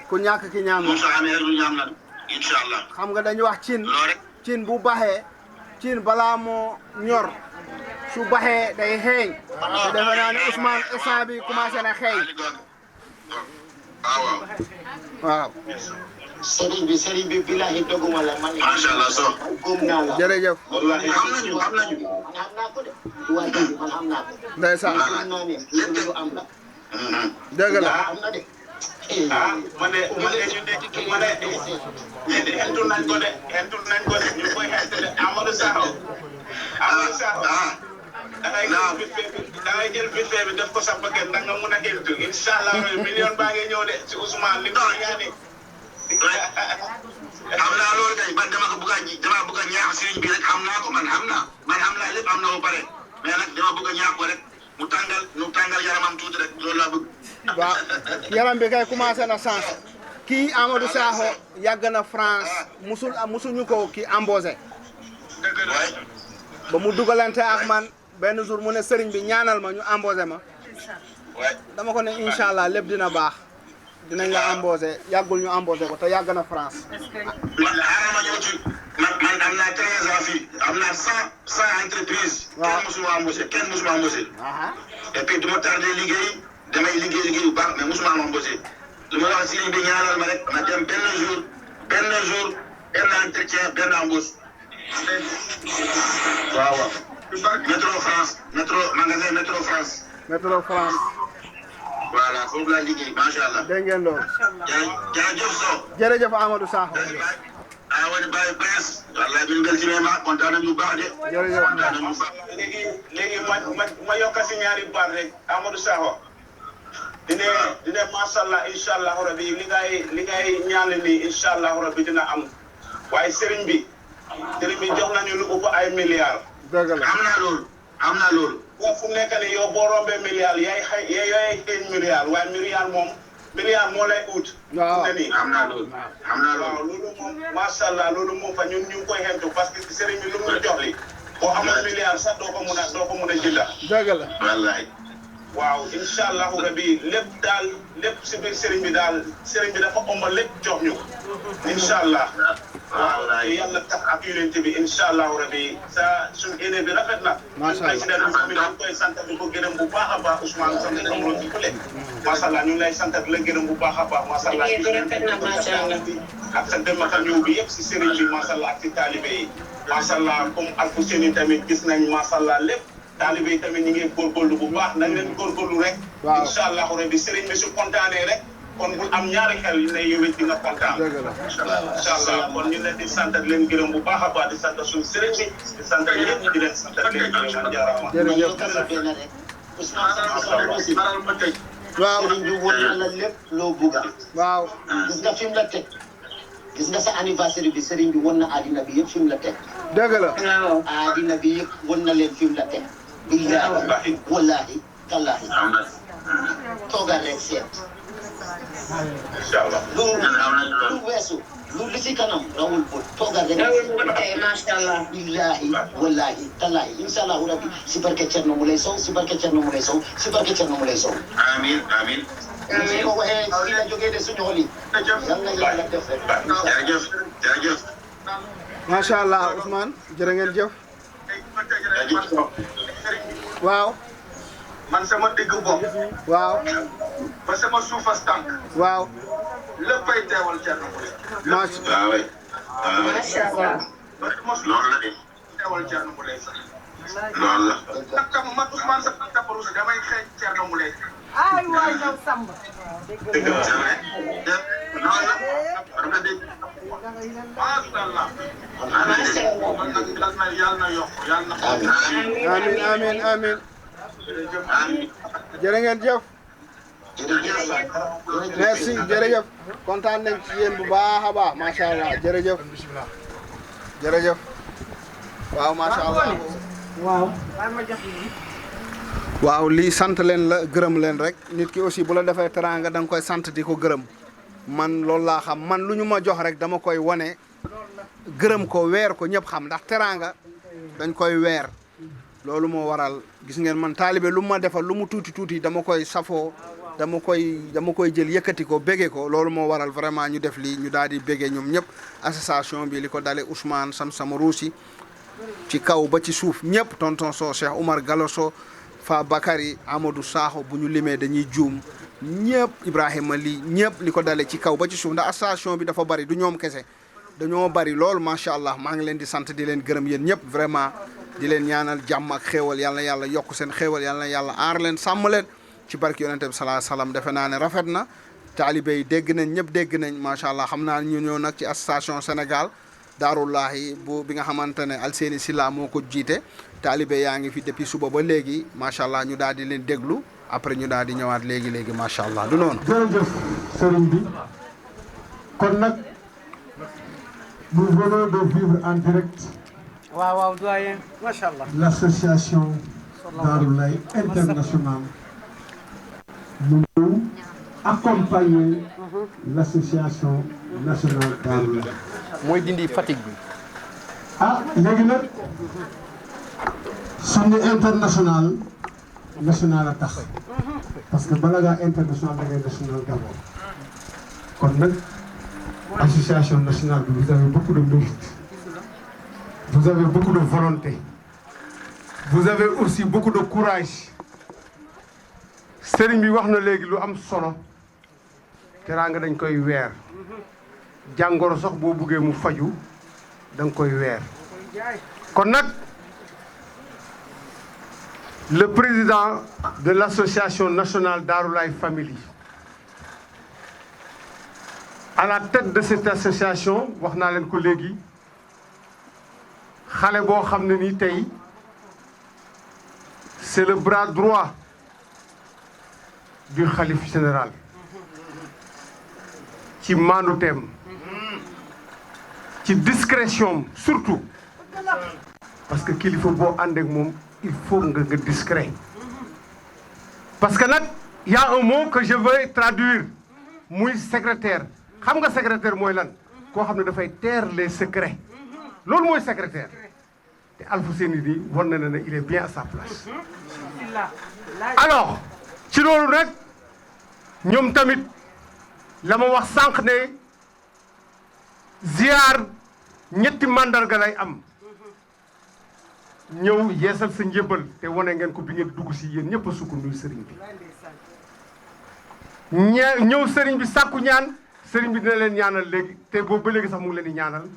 ku ñàkk ki ñaan moom soo amee rek ñu am nañu incha allah xam nga dañu wax cin bu baxee cin balaa moo ñor su baxee day xeeñ te defe naa ne Ousmane instant bi commencé na xeeñ waaw sëriñ bi billahi doguma la man macha allah so góom naa la jërëjëf wallahi xam nañu man xam naa ko de waaye man xam naa ko ndeysaan xam naa ne lépp lu am la dëgg la am na de man de hentu nañ ko de ñu koy hentu de Amadou Sakho da ngay jël budget bi def ko sa paquet da nga mun a hentu inshallah million baa ngi ñëw de ci Ousmane li nga ni xam naa loolu kay man dama bëgg a ñaax sëriñ bi rek xam naa ko man xam naa lépp am na ba pare mais nag dama bëgg a ñaax ko rek mu tàngal yaramam tuuti rek loolu laa bëgg. waaw yaram bi kay commencé na sens kii Amadou Sakho yàgg na France musuñu ko kii embauché ba mu dugalante ak man benn jour mu ne sëriñ bi ñaanal ma ñu embauché ma dama ko ne incha allah lépp dina baax dinañ la embauché yàggul ñu embauché ko te yàgg na France. ma ñëw ci man am naa 13 ans fii am naa 100 entreprises. waaw kenn musuma embauché. et puis du ma tardé liggéey damay liggéey bu baax mais musuma embauché lu ma wax sëriñ bi ñaanal ma rek ma dem benn jour benn entretien benn embauche. waaw. métro France. voilà foofu laa liggéey macha allah. dégg ngeen loolu. jërëjëf Sow. jërëjëf Amadou Sakho. wala Baye Prince. wallaahi bi ñu ngi ci ma kontaan nañu bu baax de. jërëjëf kontaan nañu bu baax. léegi ma yokk si ñaari baat rek Amadou Sakho. dina macha allah incha allah rabi li ngay ñaan nii incha allah rabi dina am waaye sëriñ bi jox nañu lu ëpp ay milliards. dëgg la am naa loolu. waaw fu mu nekk nii yow boo rombee milliards yaay xëy milliards waaye milliard moo lay ut. waaw am naa loolu. waaw loolu moom macha allah loolu moom fa ñun ñu ngi koy xentu parce que sëriñ bi lu mu jox li boo amoon milliard sax doo ko mun a jënda. dëgg la wallaay. waaw incha allahu rabi lépp si biir sëriñ bi dafa ëmb lépp jox ñu. incha allah. waaw yàlla tax ak yonent bi incha allahu rabi suñu yéene bi rafet na. macha allah président bi ñu koy sant di ko gërëm bu baax a baax Ousmane sant nañu la ci fële. macha allah ñu ngi lay sant di la gërëm bu baax a baax macha allah. ak sa dem ak ñëw bi yëpp si sëriñ bi macha allah ak si taalibe yi. macha allah comme Alfousseyni tamit gis nañ macha allah lépp. taalibe yi tamit ñu ngi góorgóorlu bu baax nañ leen góorgóorlu rek. waaw incha allahu rabi sëriñ bi su kontaanee rek. kon bul am ñaari xel yu ne yow it di nga kontaan. incha allah kon ñu leen di sant di leen gërëm bu baax a baax di sant suñu sëriñ bi di sant ñëpp di leen sant di leen gërëm jaaraama. waaw sëriñ bi won na la lépp loo bugga. waaw gis nga fi mu la teg gis nga sa anniversaire bi sëriñ bi won na àddina bi yëpp fi mu la teg. dëgg la. àddina bi yëpp won na leen fi mu la teg. billaahi wallaahi tallaahi. toogal rek seet. incha allah lu weesu lu si kanam rawul bët toogal rek. macha allah. billaahi wallaahi tallaahi incha allahu rabbi si barke Thierno Moulé Sow si barke Thierno Moulé Sow si barke Thierno Moulé Sow. amiin amiin. su ko waxee fii la jógee de suñu xol yi. yal na yàlla def rek. jërëjëf. macha allah Ousmane jërë ngeen jëf. waaw. man sama digg bopp. waaw. ba sama suufas tànk. waaw. léppay teewal Thierno Moulé. macha allah. macha allah. loolu la de. teewal Thierno Moulé sax. loolu la. man Ousmane sax Kaparous damay xeeñ Thierno Moulé. ay waay yow Samba. dëgg la. loolu la. macha allah. amin amin jërë ngeen jëf merci jërëjëf kontaan nañ ci yéen bu baax a baax macha allah jërëjëf jërëjëf waaw macha allah waaw lii sant leen la gërëm leen rek nit ki aussi bu la defee teraanga da nga koy sant di ko gërëm man loolu laa xam man lu ñu ma jox rek dama koy wane gërëm ko weer ko ñëpp xam ndax teraanga dañ koy weer loolu moo waral gis ngeen man taalibe lu ma defal lu mu tuuti tuuti dama koy safoo dama koy jël yëkkati ko bége ko loolu moo waral vraiment ñu def lii ñu daal di bége ñoom ñëpp association bi li ko dale Ousmane Sam Rousi ci kaw ba ci suuf ñëpp tonton So Cheikh Oumar Galoso Fa Bakary Amadou Sakho bu ñu limee dañuy juum ñëpp Ibrahima lii ñëpp li ko dale ci kaw ba ci suuf ndax association bi dafa bari du ñoom kese dañoo bari loolu macha allah maa ngi leen di sant di leen gërëm yéen ñëpp vraiment di leen ñaanal jàmm ak xéewal yal na yàlla yokk seen xéewal yal na yàlla aar leen sàmm leen ci barke yonente bi salaa salaam defe naa ne rafet na taalibe yi dégg nañ ñëpp dégg nañ macha allah xam naa ñu ñëw nag ci association Sénégal Daarullahi bi nga xamante ne Alseyni Silla moo ko jiite taalibe yaa ngi fi depuis suba ba léegi macha allah ñu daal di leen déglu après ñu daal di ñëwaat léegi macha allah du noonu. jërëjëf sëriñ bi kon nag nous venons de vivre en direct. waaw doyen macha allah. l'association Daarullahi internationale nous accompagner l'association nationale Daarullahi. mooy dindi fatigue bi. ah léegi nag suñu international national a tax parce que bala ngaa international da ngay national d'abord kon nag association nationale bi vous avez beaucoup de mérite vous avez beaucoup de volonté vous avez aussi beaucoup de courage sëriñ bi wax na léegi lu am solo teraanga dañ koy weer jàngoro sax boo buggee mu faju da nga koy weer kon nag le président de l'association nationale Daarullahi Family à la tête de cette association wax naa leen ko léegi xale boo xam ne ni tey c'est le bras droit du khalife général ci maanduteem ci discrétion surtout parce que kilifa boo ànd ak moom il faut nga discret parce que nag y a un mot que je veux traduire muy secrétaire xam nga secrétaire mooy lan koo xam ne dafay taire les secrets loolu mooy secrétaire te Alfousseyni di war na ne il est bien à sa place alors ci loolu nag ñoom tamit la ma wax sànq ne ziar ñetti mandarga lay am ñëw yeesal sa njëbbal te wane ngeen ko bi ngeen dugg si yéen ñëpp a sukk nuyu sëriñ bi ñëw sëriñ bi sàkku ñaan sëriñ bi dina leen ñaanal léegi te boobu ba léegi sax mu ngi leen di ñaanal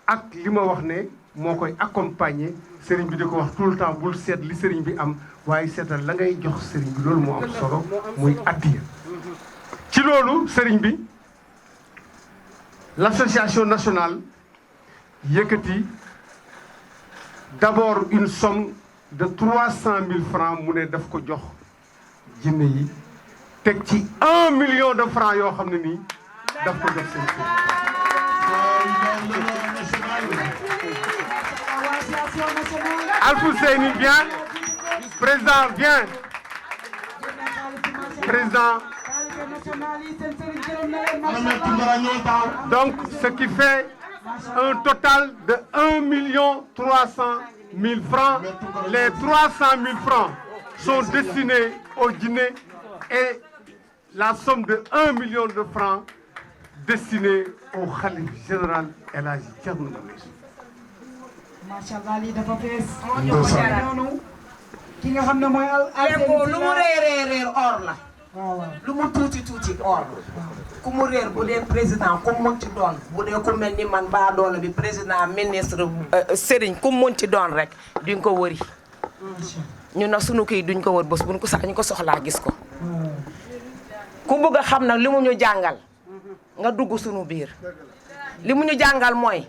ak li ma wax ne moo koy accompagner sëriñ bi di ko wax tout le temps bul seet li sëriñ bi am waaye seetal la ngay jox sëriñ bi loolu moo am solo muy addiya ci loolu sëriñ bi l'association nationale yëkkati d'abord une somme de 300 000 francs mu ne daf ko jox jinne yi teg ci 1 million de francs yoo xam ne nii daf ko jox seen Alfousseyni viens président viens président donc ce qui fait un total de 1 300 000 francs. Les 300 000 francs sont destinés aux dîners et la somme de 1 million de francs destinée au khalife général El Hadji Thierno Moule Sow. Machallah lii dafa fees. noonu ki nga xam ne mooy lu mu réer or la. lu mu tuuti or ku mu réer bu dee président ku mu munti doon bu dee ku mel ni man baa doole bi président ministre Serigne ku mu munti doon rek duñ ko wëri ñu na sunu kii duñ ko wër bés buñ ko sax ñu ko soxlaa gis ko ku bëgg a xam nag li mu ñu jàngal nga dugg sunu biir li mu ñu jàngal mooy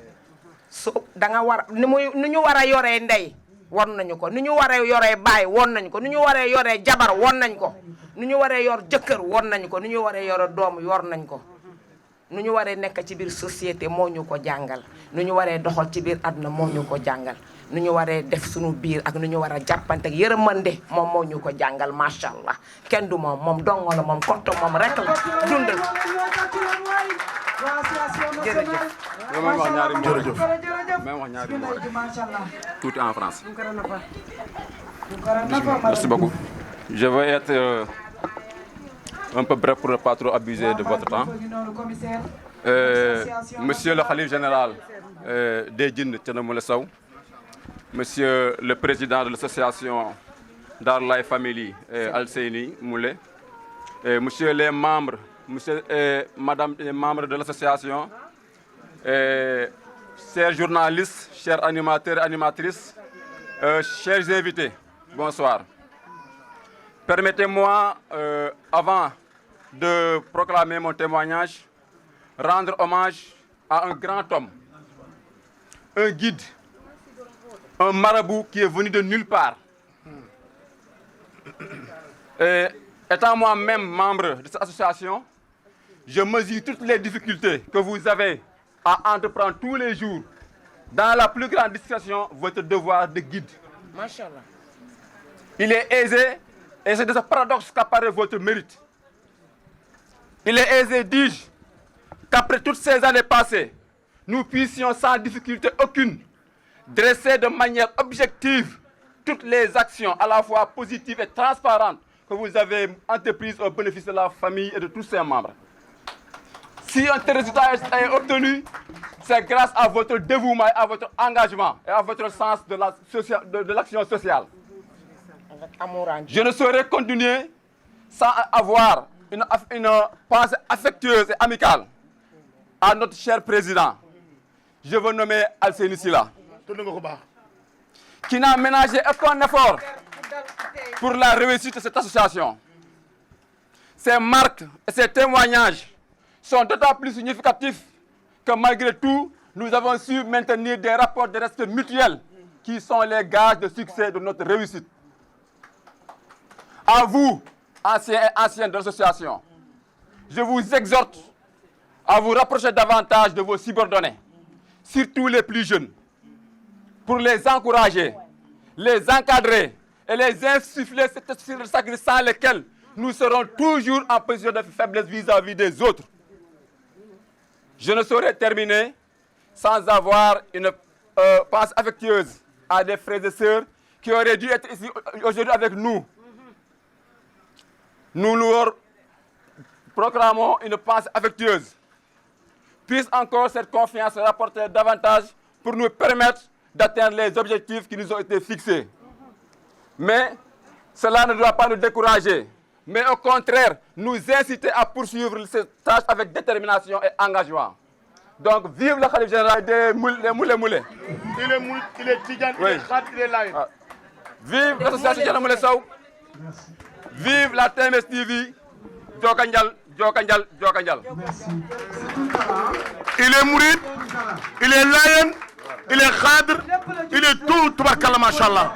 so da nga war ni ñu war a yoree ndey won nañu ko ni ñu waree yoree baay won nañu ko ni ñu waree yoree jabar won nañ ko ni ñu waree yor jëkkër won nañ ko ni ñu waree yore doom yor nañ ko nu ñu waree nekk ci biir société moo ñu ko jàngal nu ñu waree doxal ci biir àdduna moo ñu ko jàngal nu ñu waree def suñu biir ak nu ñu war a jàppante ak yërëmande moom moo ñu ko jàngal macha allah kenn du moom dongo la moom kotto moom rek la dundal jërëjëf. Tout en France. Merci beaucoup. Je vais être un peu bref pour ne pas trop abuser de votre temps. Monsieur le Khalif général des Djinns Thierno Moule Sow, Monsieur le président de l'association Darou Family Alseyni Moule, Monsieur les membres, Monsieur et Madame les membres de l'association, chers journalistes, chers animateurs et animatrices, chers invités, bonsoir. Permettez-moi, avant de proclamer mon témoignage, rendre hommage à un grand homme, un guide, un marabout qui est venu de nulle part. Et étant moi-même membre de cette association, je mesure toutes les difficultés que vous avez à entreprendre tous les jours, dans la plus grande discrétion, votre devoir de guide. Machallah. Il est aisé, et c'est de ce paradoxe qu'apparaît votre mérite. Il est aisé, dis-je, qu'après toutes ces années passées, nous puissions sans difficulté aucune dresser de manière objective toutes les actions à la fois positives et transparentes que vous avez entreprises au bénéfice de la famille et de tous ses membres. Si un tel résultat est obtenu, c'est grâce à votre dévouement, à votre engagement et à votre sens de l'action sociale. Je ne saurais continuer sans avoir une pensée affectueuse et amicale à notre cher président. Je veux nommer Alseyni Sylla, qui n'a ménagé aucun effort pour la réussite de cette association. Ces marques et ces témoignages sont d'autant plus significatifs que malgré tout, nous avons su maintenir des rapports de respect mutuel qui sont les gages de succès de notre réussite. À vous, anciens et anciennes de l'association, je vous exhorte à vous rapprocher davantage de vos subordonnés, surtout les plus jeunes, pour les encourager, les encadrer et les insuffler cet esprit de sacrifice sans lequel nous serons toujours en position de faiblesse vis-à-vis des autres. Je ne saurais terminer sans avoir une pensée affectueuse à des frères et sœurs qui auraient dû être ici aujourd'hui avec nous. Nous leur proclamons une pensée affectueuse. Puisse encore cette confiance se rapporter davantage pour nous permettre d'atteindre les objectifs qui nous ont été fixés. Mais cela ne doit pas nous décourager, mais au contraire, nous inciter à poursuivre cette tâche avec détermination et engagement. Donc, vive le Khalif général des Moule. Il est Tidjane, il est Khat, il est Laye. Vive l'association Thierno Moule Sow. Vive la TMS TV. Djokanjal, Djokanjal, Djokanjal. Il est Mourid, il est Layen, il est Khadr, il est tout, Toubarkalla, Machallah.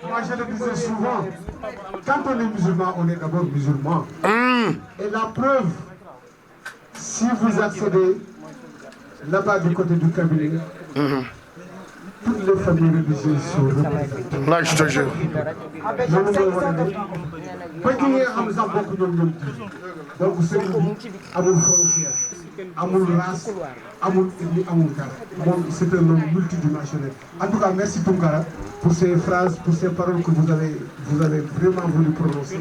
Moi, je le disais souvent, quand on est musulman, on est d'abord musulman. Et la preuve, si vous accédez là-bas du côté du cabinet, toutes les familles religieuses sont représentées. Là, je te jure. Donc, c'est amul frontière, amul race, amul ethnie, amul dara. C'est un homme multidimensionnel. En tout cas, merci Tounkara pour ces phrases, pour ces paroles que vous avez vraiment voulu prononcer.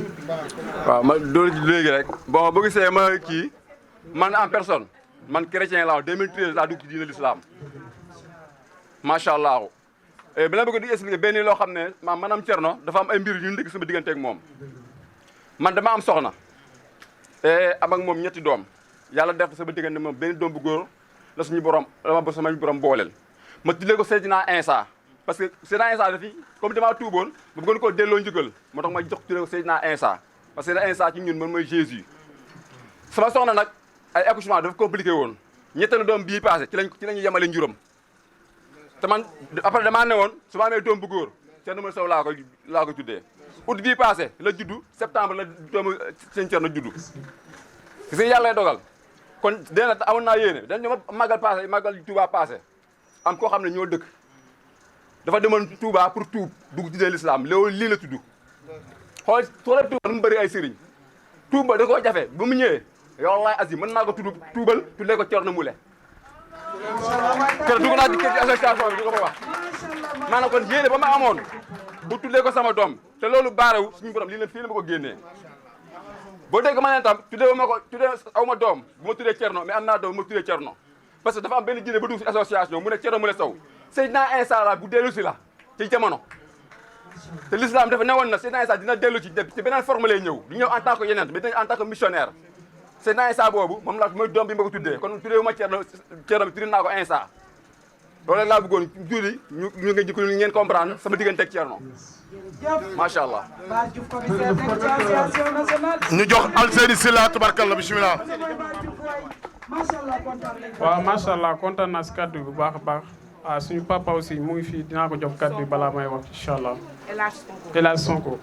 Bon, vous savez, moi, qui, man en personne, man chrétien là, en 2013, là, d'où dit l'islam. Machallah. Et bien, je vais expliquer, ben lo xamné manam Thierno dafa am ay mbir yu ndik sama digënté ak mom. Man dama am soxna. Am ak mom ñetti doom. Yalla def sama digënté mom ben doom bu goor la suñu borom dama bo sama borom boolel. Ma tuddé ko Seydina Insa parce que Seydina Insa dafi comme dama tuubon bu bëggon ko delloo njëgal motax ma jox tuddé ko Seydina Insa parce que Seydina Insa ci ñun man moy Jésus. Sama soxna nak ay accouchement dafa compliqué won. ñetteelu doom bii passé ci lañu yemale njuróom te man après damaa ne woon su ma amee doom bu góor Thierno Moule Sow laa ko tuddee août bii passé la juddu septembre la doomu sëñ Thierno juddu gis nga yàlla lay dogal kon dina amoon naa yéene dañ ñoo magal Touba passé am koo xam ne ñoo dëkk dafa demoon Touba pour tuub dugg ci l'islam loolu lii la tudd xool soo dee Touba nu mu bëri ay sëriñ tuub ba da koo jafe ba mu ñëwee wallahi azim mën naa ko tuubal tuddee ko Thierno Moule kër dugg naa ci association bi di ko fa wax maanaam kon yéene ba ma amoon bu tuddee ko sama doom te loolu baarewu suñu borom lii leen fii la ma ko génnee boo dégg ma ne tam tuddee aw ma doom bu ma tuddee Thierno mais am naa doom bu ma tuddee Thierno parce que dafa am benn jinne ba dugg si association mu ne Thierno Moule Sow Seydina Insa la bu dellu si la ci jamono te l'islam dafa newoon na Seydina Insa dina dellu ci beneen forme lay ñëw du ñëw en tant que yeneen mais en tant que missionnaire Seydina Insa boobu moom la mooy doom bi ma ko tuddee kon tuddee wu ma Thierno bi tuddee naa ko Insa loolu rek laa bëggoon tuuti ñu ngeen comprendre sama diggante ak Thierno macha allah. ñu jox Alseyni Sylla tubarkalla bisimilah. waaw macha allah kontaan naa si kàddu bi bu baax a baax suñu papa aussi mu ngi fii dinaa ko jox kàddu bi balaa may wax incha allah. El Hadj Sonko.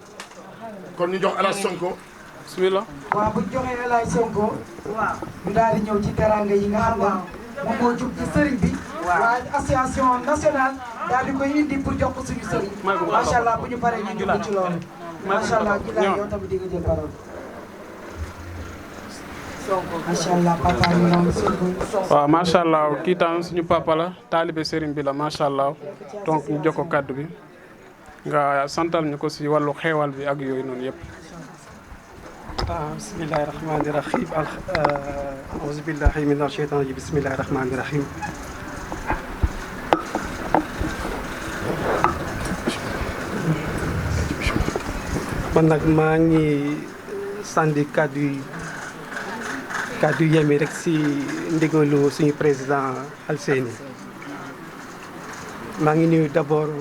kon ñu jox El Hadj Sonko. bisimilah. waaw bu ñu joxee El Hadj Sonko. waaw ñu daal di ñëw ci teranga yi nga xam ne moom moo jub ci sëriñ bi. waaye association nationale daal di koy indi pour jox ko suñu sëriñ. macha allah bu ñu paree ñu jublu ci loolu. macha allah Gilaay yow tamit di nga jël parole. macha allah papa mi noonu Sonko. waaw macha allah kii tam suñu papa la taalibe sëriñ bi la macha allah donc ñu jox ko kàddu bi nga santal ñu ko si wàllu xeewal bi ak yooyu noonu yëpp. bismillahi rahmani rahim auzu billahi mina shaytan rajim bismillahi rahmani rahim man nag maa ngi sànni kàddu yemi rek si ndigalu suñu président Alseyni maa ngi nuyu d'abord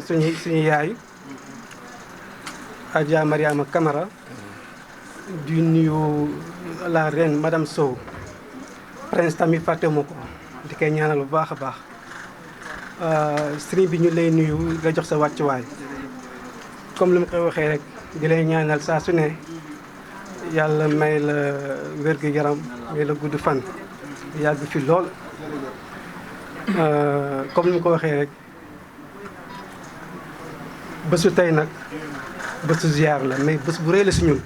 suñu yaay Adja Mariama Camara di nuyu la reine madame Sow prince tamit fàttewuma ko di koy ñaanal bu baax a baax sëriñ bi ñu lay nuyu nga jox sa wàccuwaay comme li ma koy waxee rek di lay ñaanal saa su ne yàlla may la wérgu yaram may la gudd fan yàgg fi lool comme ni ma ko waxee rek bésu tey nag bésu ziar la mais bés bu rëy la si ñun.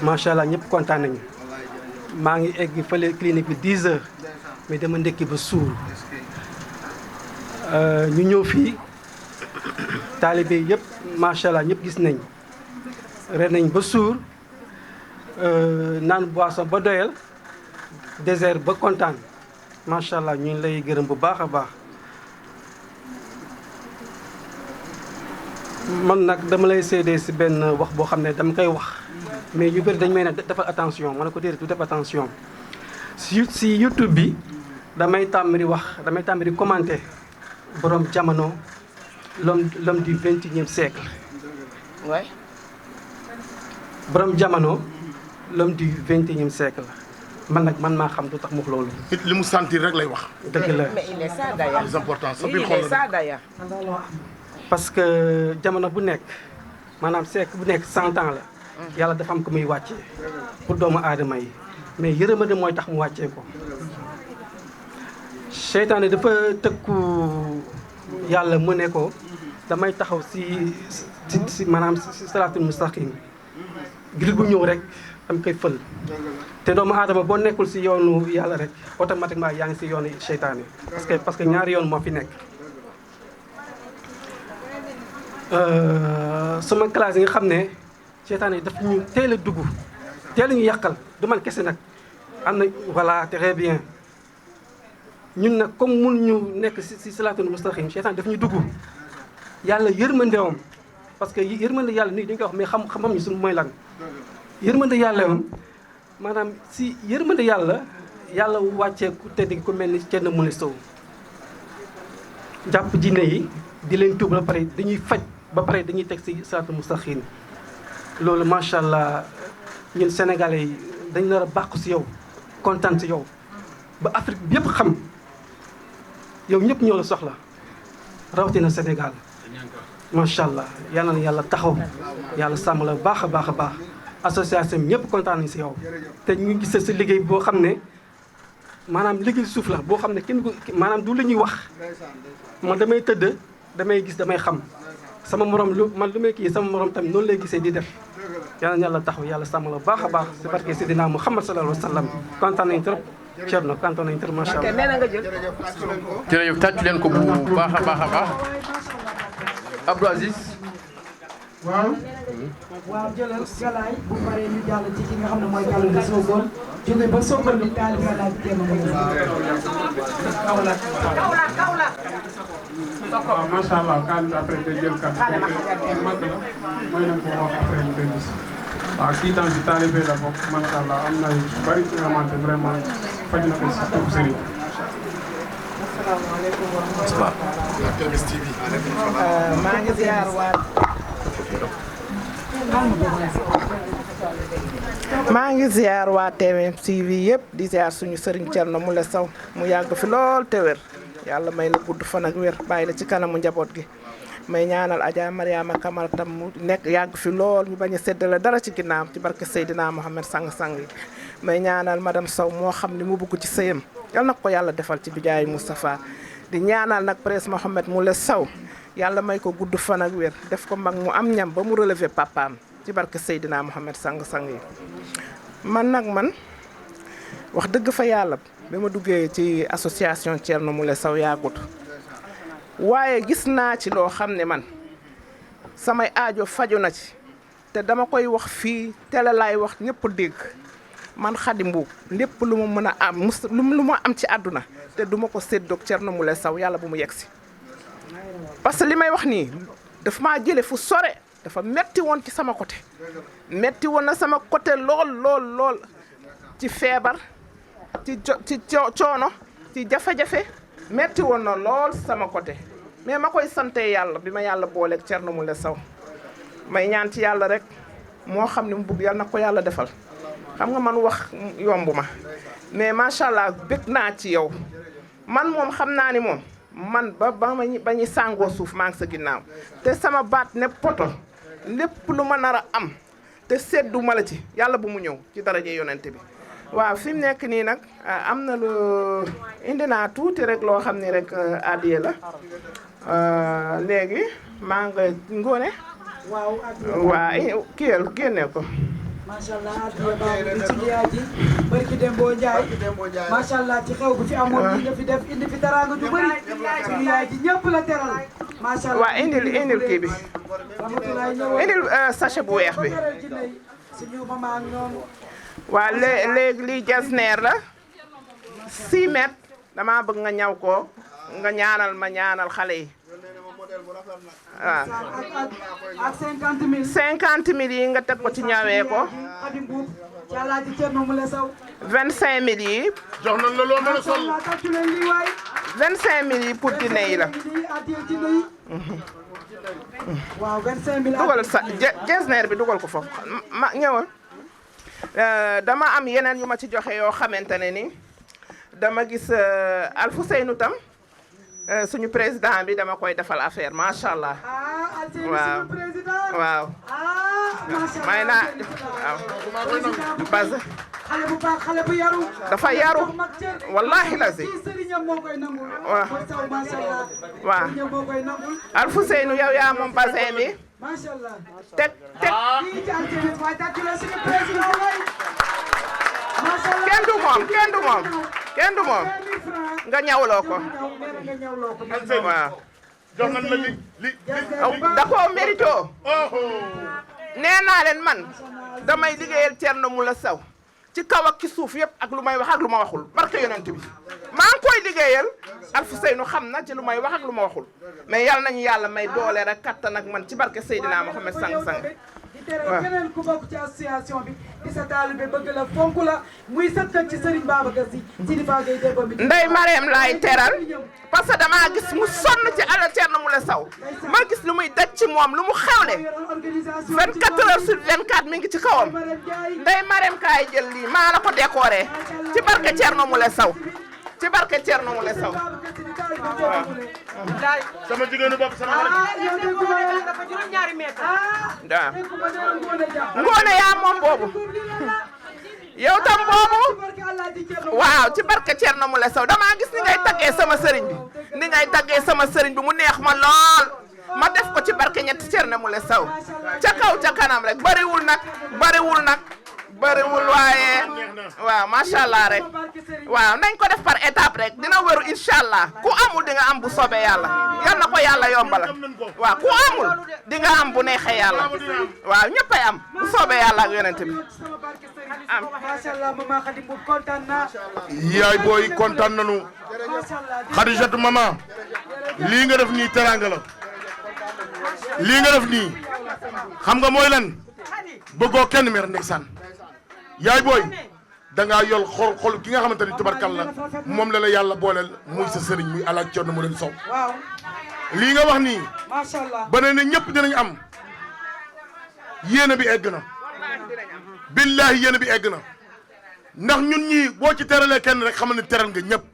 macha allah ñëpp kontaan nañu maa ngi egg fële clinique bi 10 heures mais dama ndekki ba suur ñu ñëw fii taalibe yëpp macha allah ñëpp gis nañ ren nañ ba suur naan boisson ba doyal désert ba kontaan macha allah ñu ngi lay gërëm bu baax a baax. man nag dama lay seedee si benn wax boo xam ne dama koy wax. mais ñu bëri dañ may ne defal attention ma ne ko déedéet du def attention si YouTube bi damay tàmbali commenter borom jamono l'homme du 21e siècle. waay. borom jamono l'homme du 21e siècle man maa xam du tax mu wax loolu. nit li mu sentir rek lay wax. dëgg la mais il est ça d'ailleurs. les importants il est ça d'ailleurs. parce que jamono bu nekk maanaam siècle bu nekk 100 ans la. yàlla dafa am ko muy wàccee pour doomu aadama yi mais yërëmande mooy tax mu wàccee ko seytaane dafa tëkku yàlla mu ne ko damay taxaw si maanaam si salaatul mustaqim jullit bu ñëw rek dam koy fël te doomu aadama boo nekkul si yoonu yàlla rek automatiquement yaa ngi si yoonu seytaane parce que ñaari yoon moo fi nekk sama classe yi nga xam ne seytaan yi daf ñu teel a dugg teel a ñu yàqal du man kese nag am na voilà très bien ñun nag comme mun ñu nekk si salaatul mustaqim seytaan daf ñu dugg yàlla yërmandeewam parce que yërmande yàlla nii dañu koy wax mais xam-xam ñu suñu mooy lan yërmande yàlla woon maanaam si yërmande yàlla wàccee ku tedd ku mel ni Thierno Moule Sow jàpp jinne yi di leen tuub ba pare dañuy faj ba pare dañuy teg si salaatul mustaqim loolu macha allah ñun sénégalais yi dañ nar a bàqu si yow kontaan si yow ba Afrique bi yëpp xam yow ñëpp ñoo la soxla rawatina Sénégal macha allah yal na yàlla taxaw yàlla sàmm la baax a baax a baax association bi ñëpp kontaan nañu si yow. te ñu ngi gis si liggéey boo xam ne maanaam liggéey suuf la boo xam ne kenn maanaam du lu ñuy wax man damay tëdd damay gis damay xam sama morom lu may kii sama morom tamit noonu lay gisee di def. yal na yàlla taxaw yàlla sàmm la baax a baax si barke Seydina Muhammad sallallahu alayhi wa sallam kontaan nañu trop Thierno kontaan nañu trop macha allah. jërëjëf tàccu leen ko bu baax a baax a baax Abdou Aziz. waaw. waaw jëlal jalaay bu paree ñu jàll ci ki nga xam ne mooy Kalla de Sokone jóge ba Sokone bi taal bi laaj kenn mooy. waaw macha allah Kalla après day jël kàddu gi mag la mooy nañ ko wax après ñu koy gis waaw kii tam si taalibe la bokk macha allah am na yu bari ci nga xamante vraiment faj na ko si tur sëriñ. asalaamaaleykum wa rahmatulah. maa ngi ziar waat. maa ngi ziar waa TMS-TV yëpp di ziar suñu sëriñ Thierno Moule Sow mu yàgg fi lool te wér yàlla may la gudd fan ak wér bàyyi la ci kanamu njaboot gi may ñaanal Adja Mariama Kamara tam mu nekk yàgg fi lool ñu bañ a séddale dara ci ginnaam ci barke Seydina Mohamed sang-sang yi may ñaanal madame Sow moo xam li mu bëgg ci sëyam yal na ko yàlla defal ci bijaayu Moustapha di ñaanal nag presse Mohamed Moule Sow yàlla may ko gudd fan ak wér def ko mag mu am ñam ba mu relever papaam ci barke Seydina Mohamed sang-sang yi man wax dëgg fa yàlla bi ma duggee ci association Thierno Moule Sow yaagut waaye gis naa ci loo xam ne man samay aajo faju na ci te dama koy wax fii télé laay wax ñëpp dégg man Khady Mboup lépp lu ma mën a am lu ma am ci àdduna te duma ko séddoog Thierno Moule Sow yàlla bu mu yegg si parce que li may wax nii daf maa jële fu sore dafa metti woon ci sama côté metti woon na sama côté lool ci feebar ci coono ci jafe-jafe metti woon na lool sama côté mais ma koy sante yàlla bi ma yàlla booleeg Thierno Moule Sow may ñaan ci yàlla rek moo xam ne mu bëgg yàlla na ko yàlla defal xam nga man wax yomb ma mais macha allah bëgg naa ci yow man moom xam naa ni moom man ba ñu sàngoo suuf maa ngi sa ginnaaw te sama baat ne poto lépp lu ma nar a am te seddu ma la ci yàlla bu mu ñëw ci daraje yonente bi waaw fi mu nekk nii nag am na lu indi naa tuuti rek loo xam ni rek addiye la léegi maa nga ngoone waaw kiyal génne ko macha allah addiye baabu bi ci yaay ji barki Dembo Ndiaye macha allah ci xew bi fi amoon nga fi def indi fi teraanga ju bëri suñu yaay ji ñëpp la teral macha allah waaw indil kii bi indil sachet bu weex bi suñu maman ñoom waaw léegi lii jasneer la 6 mètres damaa bëgg nga ñaw ko nga ñaanal xale yi waaw ak 50 000 yi nga teg ko ci ñawee ko 25 000 yi jox nañ la loo mën a sol 25 000 yi pour dîner yi la waaw 25 000 dugal sa jasneer bi dugal ko foofu ma ñëwal dama am yeneen yu ma ci joxe yoo xamante ne ni dama gis Alfousseynou tam suñu président bi dama koy defal affaire macha allah. waaw may naa waaw parce que xale bu baax xale bu yaru dafa yaru wallahi la si waaw Alfousseynou yow yaa moom bassin bi teg kenn du moom nga ñawloo ko waaw jox nañ la li da koo mérito nee naa leen man damay liggéeyal Thierno Moule Sow ci kaw ak ci suuf yëpp ak lu may wax ak lu ma waxul barke yonent bi maa ngi koy liggéeyal Alfousseynou xam na ci lu may wax ak lu ma waxul mais yal nañu yàlla may doole rek kattan ak man ci barke Seydina Mohamed sang-sang waaw keneen ku bokk ci association bi di sa taalibe bëgg la fonk la muy sëkkat ci Serigne Babacar Sy ci di faagay dégg bi Ndeye Marème laay teral parce que damaa gis mu sonn ci ala Thierno Moule Sow ma gis lu muy daj ci moom lu mu xewle 24 heures sur 24 mi ngi ci kawam Ndeye Marème kaay jël lii maa la ko décoré ci barke Thierno Moule Sow ci barke Thierno Moule Sow sama jigéenu bopp sama dafa juróom ñaari mètre ngoone yaa moom boobu yow tam boobu waaw ci barke Thierno Moule Sow damaa gis ni ngay taggee sama sëriñ bi ni ngay taggee sama sëriñ bi mu neex ma lool ma def ko ci barke ñetti Thierno Moule Sow ca kaw ca kanam rek bariwul nag waaye waaw macha allah rek waaw nañ ko def par étape rek dina wéru incha allah ku amul di nga am bu soobee yàlla yal na ko yàlla yombala waaw ku amul di nga am bu neexee yàlla waaw ñëppay am bu soobee yàlla ak yonent bi am macha allah mama Khady Mboup kontaan naa. yaay booy kontaan nañu Khadijatu mama lii nga def nii teranga la lii nga def nii xam nga mooy lan bëggoo kenn mer ndeysaan yaay booy da ngaa yol xol ki nga xamante ni tubarkalla moom la yàlla booleel muy sa sëriñ muy Alaaji Thierno Moule Sow waaw lii nga wax nii macha allah ba ne ñëpp dinañ am yéene bi egg na billahi yéene bi egg na ndax ñun ñii boo ci teralee kenn rek xamal ni teral nga ñëpp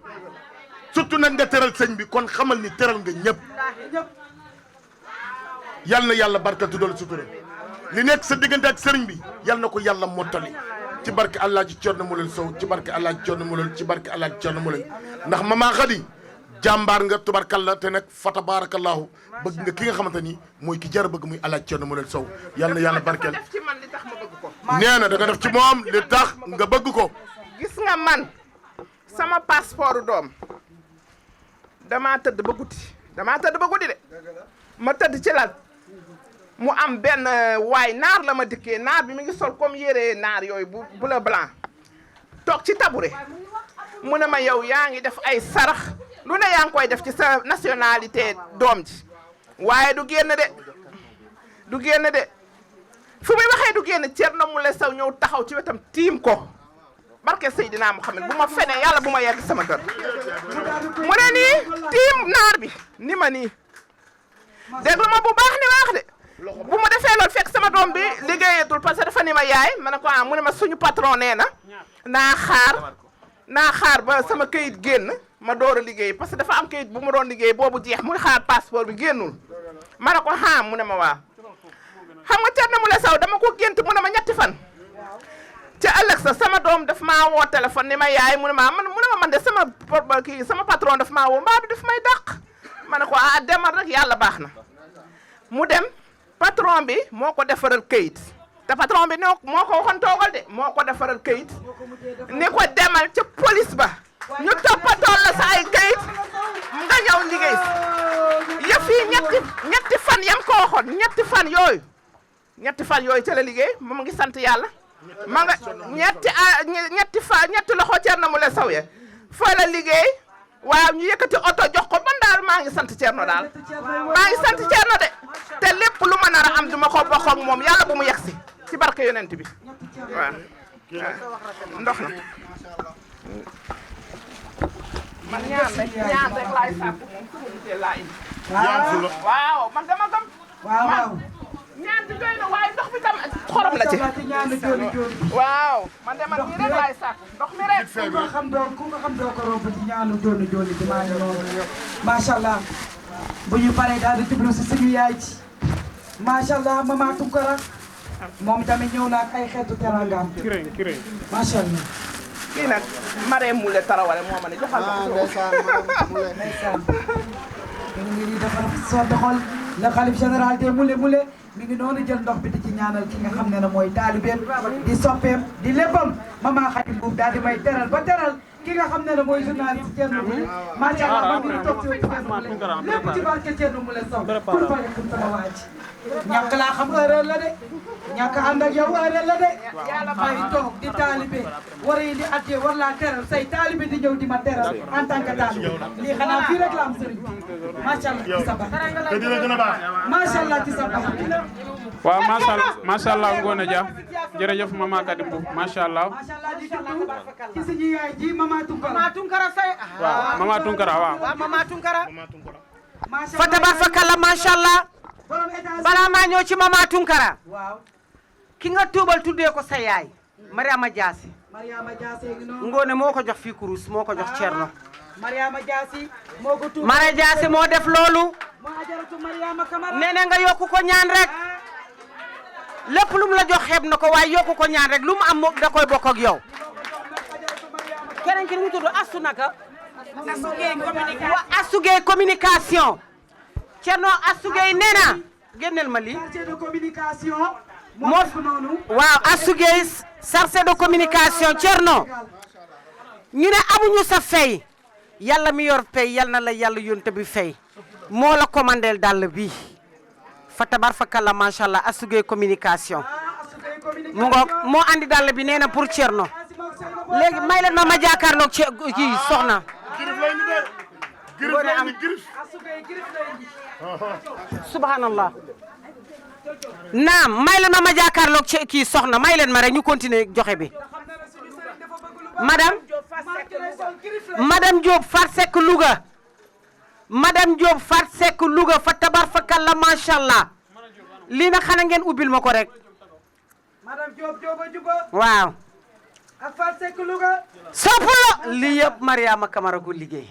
surtout nag nga teral sëñ bi kon xamal ni teral nga ñëpp yal na yàlla barkal tu dool sutura li nekk sa diggante ak sëriñ bi yal na ko yàlla mottali ci barke Alaaji Thierno Moule Sow ci barke Alaaji Thierno Moule ci barke Alaaji Thierno Moule ndax mama Khady jàmbaar nga tubarkalla te nag fa tabarakallahu bëgg nga ki nga xamante ni mooy ki jar bëgg muy Alaaji Thierno Moule Sow yal na yàlla barkeel def ci man li tax ma bëgg ko nee na da nga def ci moom li tax nga bëgg ko gis nga man sama passeport doom damaa tëdd ba guddi de ma tëdd ci lal mu am benn waay naar la ma dikkee naar bi mi ngi sol comme yére naar yooyu bu bleu blanc toog ci tabure mu ne ma yow yaa ngi def ay sarax lu ne yaa ngi koy def ci sa nationalité doom ji waaye du génn de fu muy waxee du génn Thierno Moule Sow ñëw taxaw ci wetam tiim ko barke Seydina Muhammad bu ma fenee yàlla bu ma yegg sama kër mu ne nii tiim naar bi ni ma nii déglu ma bu baax ni ma wax de bu ma defee loolu fekk sama doom bi liggéeyatul parce que dafa ni ma yaay ma ne ko mu ne ma suñu patron nee na naa xaar ba sama kayit génn ma door a liggéey parce que dafa am kayit bu mu doon liggéey boobu jeex muy xaar passeport bi génnul ma ne ko mu ne ma waaw xam nga Thierno Moule Sow dama ko gént mu ne ma ñetti fan ca ëllëg sa sama doom daf maa woo téléphone ni ma yaay mu ne ma man de sama patron daf maa woo mbaa bi daf may dàq ma ne ko demal rek yàlla baax na mu dem patron bi moo ko defaral kayit te patron bi moo ko waxoon toogal de moo ko defaral kayit ni ko demal ca police ba ñu toppatool la sa ay kayit nga ñëw liggéey yëf yi ñetti fan yam ko waxoon ñetti fan yooyu ca la liggéey mu ngi sant yàlla ma nga ñetti loxo Thierno Moule Sow ya fa la liggéey waaw ñu yëkkati oto jox ko man daal maa ngi sant Thierno daal maa ngi sant Thierno de te lépp lu ma nar a am duma ko bokk ak moom yàlla bu mu yegsi ci barke yonent bi waaw ndox na man ñaan rek laay sàkku moom su ma gisee laa indi waaw man dama gëm waaw ñaan bi doy na waaye ndox bi tam xorom la ci waaw man de man nii rek laay sàkku ndox mi rek ku nga xam doo ko romb ci ñaanu jooni bi maa ngi noonu macha allah bu ñu paree daal di jublu si suñu yaay ci macha allah mama Tunkara moom tamit ñëw na ak ay xeetu teraangaam macha allah kii nag Marème Moule Tarawale moo ma ne joxal ma ndeysaan mi ngi nii dafa soo doxal le khalife général des Moule mi ngi noonu jël ndox bi di ci ñaanal ki nga xam ne mooy taalibeem di soppeem di léppam mama Khady Mboup daal di may teral ba teral ki nga xam ne mooy journaliste Thierno Moule macha allah ma ngi toog ci wetu Thierno Moule lépp ci barke Thierno Moule Sow pour fa yëkkam sama waaj ñàkk laa xam erreur la de ñàkk ànd ak yow erreur la de may toog di taalibe war a indi addee war laa teral say taalibe di ñëw di ma teral en tant que taalibe lii xanaa fii rek la am sëriñ macha allah ci sa baax macha allah ci sa baax waaw macha allah Ngoné Dia jërëjëf mama Khady Mboup macha allah ci suñu yaay ji mama Tunkara say waaw mama Tunkara waaw mama Tunkara fa tabarakallah macha allah balaa maa ñëw ci mama Tunkara ki nga tuubal tuddee ko sa yaay Mariama Diassé Ngoné moo ko jox fii kurus moo ko jox Thierno Mariama Diassi moo ko tuub. Mara Diassi moo def loolu. moo ajaratu Mariama Kamara. nee na nga yokku ko ñaan rek. lépp lu mu la jox xeeb na ko waaye yokku ko ñaan rek lu mu am moom da koy bokk ak yow. keneen ki nu mu tudd Astu naka. Astu Gueye communication. Thierno Astu Gueye nee na génneel ma lii. chargé de communication. waaw Astu Gueye chargé de communication Thierno. ñu ne amuñu sa fay. yàlla mi yor fay yal na la yàlla yónte bi fay. moo la commandeel dàll bi fa tabar fa kàlla macha allah Astu Gueye communication. mu ngoog moo andi dàll bi nee na pour Thierno. léegi may leen ma jàkkaarloog ci kii soxna. subhanallah naam may leen ma jàkkaarloog ci kii soxna may leen ma rek ñu continuer joxe bi. madame Diop Fat Seck Louga. madame Diop Fat Seck Louga fa tabar fa kàlla macha allah lii nag xanaa ngeen ubbil ma ko rek. madame Diop Diop juba. waaw. ak Fat Seck Louga. soppalo lii yëpp Mariama Kamara ko liggéey.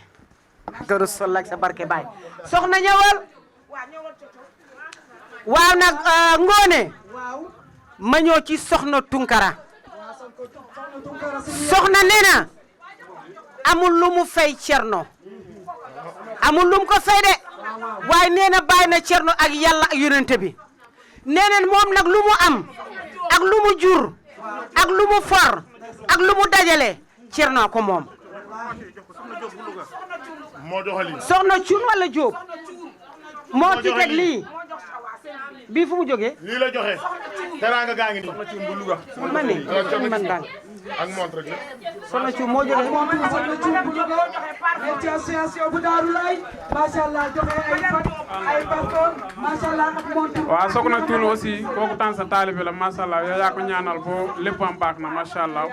gëru sol ak sa barke baay soxna ñëwal. waaw nag ngoone. ma ñëw ci soxna Tunkara. soxna nee na amul lu mu fay Thierno. amul lu mu ko fay de. waaye nee na bàyyi na Thierno ak yàlla ak yonente bi. nee na moom nag lu mu am. ak lu mu jur. ak lu mu for. ak lu mu dajale Thierno ko moom. moo joxe lii. soxna Cuun wala Jóob. moo ci teg lii. bii fu mu jógee. lii la joxe. teraanga gaa ngi nii. soxna Cuun bu Louga. man ni man daal. ak montre rek. soxna Cuun moo jógee. soxna Cuun bu Louga. nekk ci association bu Daaru Laay. macha allah joxe ay passeport macha allah ak montre. waaw soxna Cuun aussi kooku tan sa taalibe la macha allah yow yaa ko ñaanal bo léppam baax na macha allah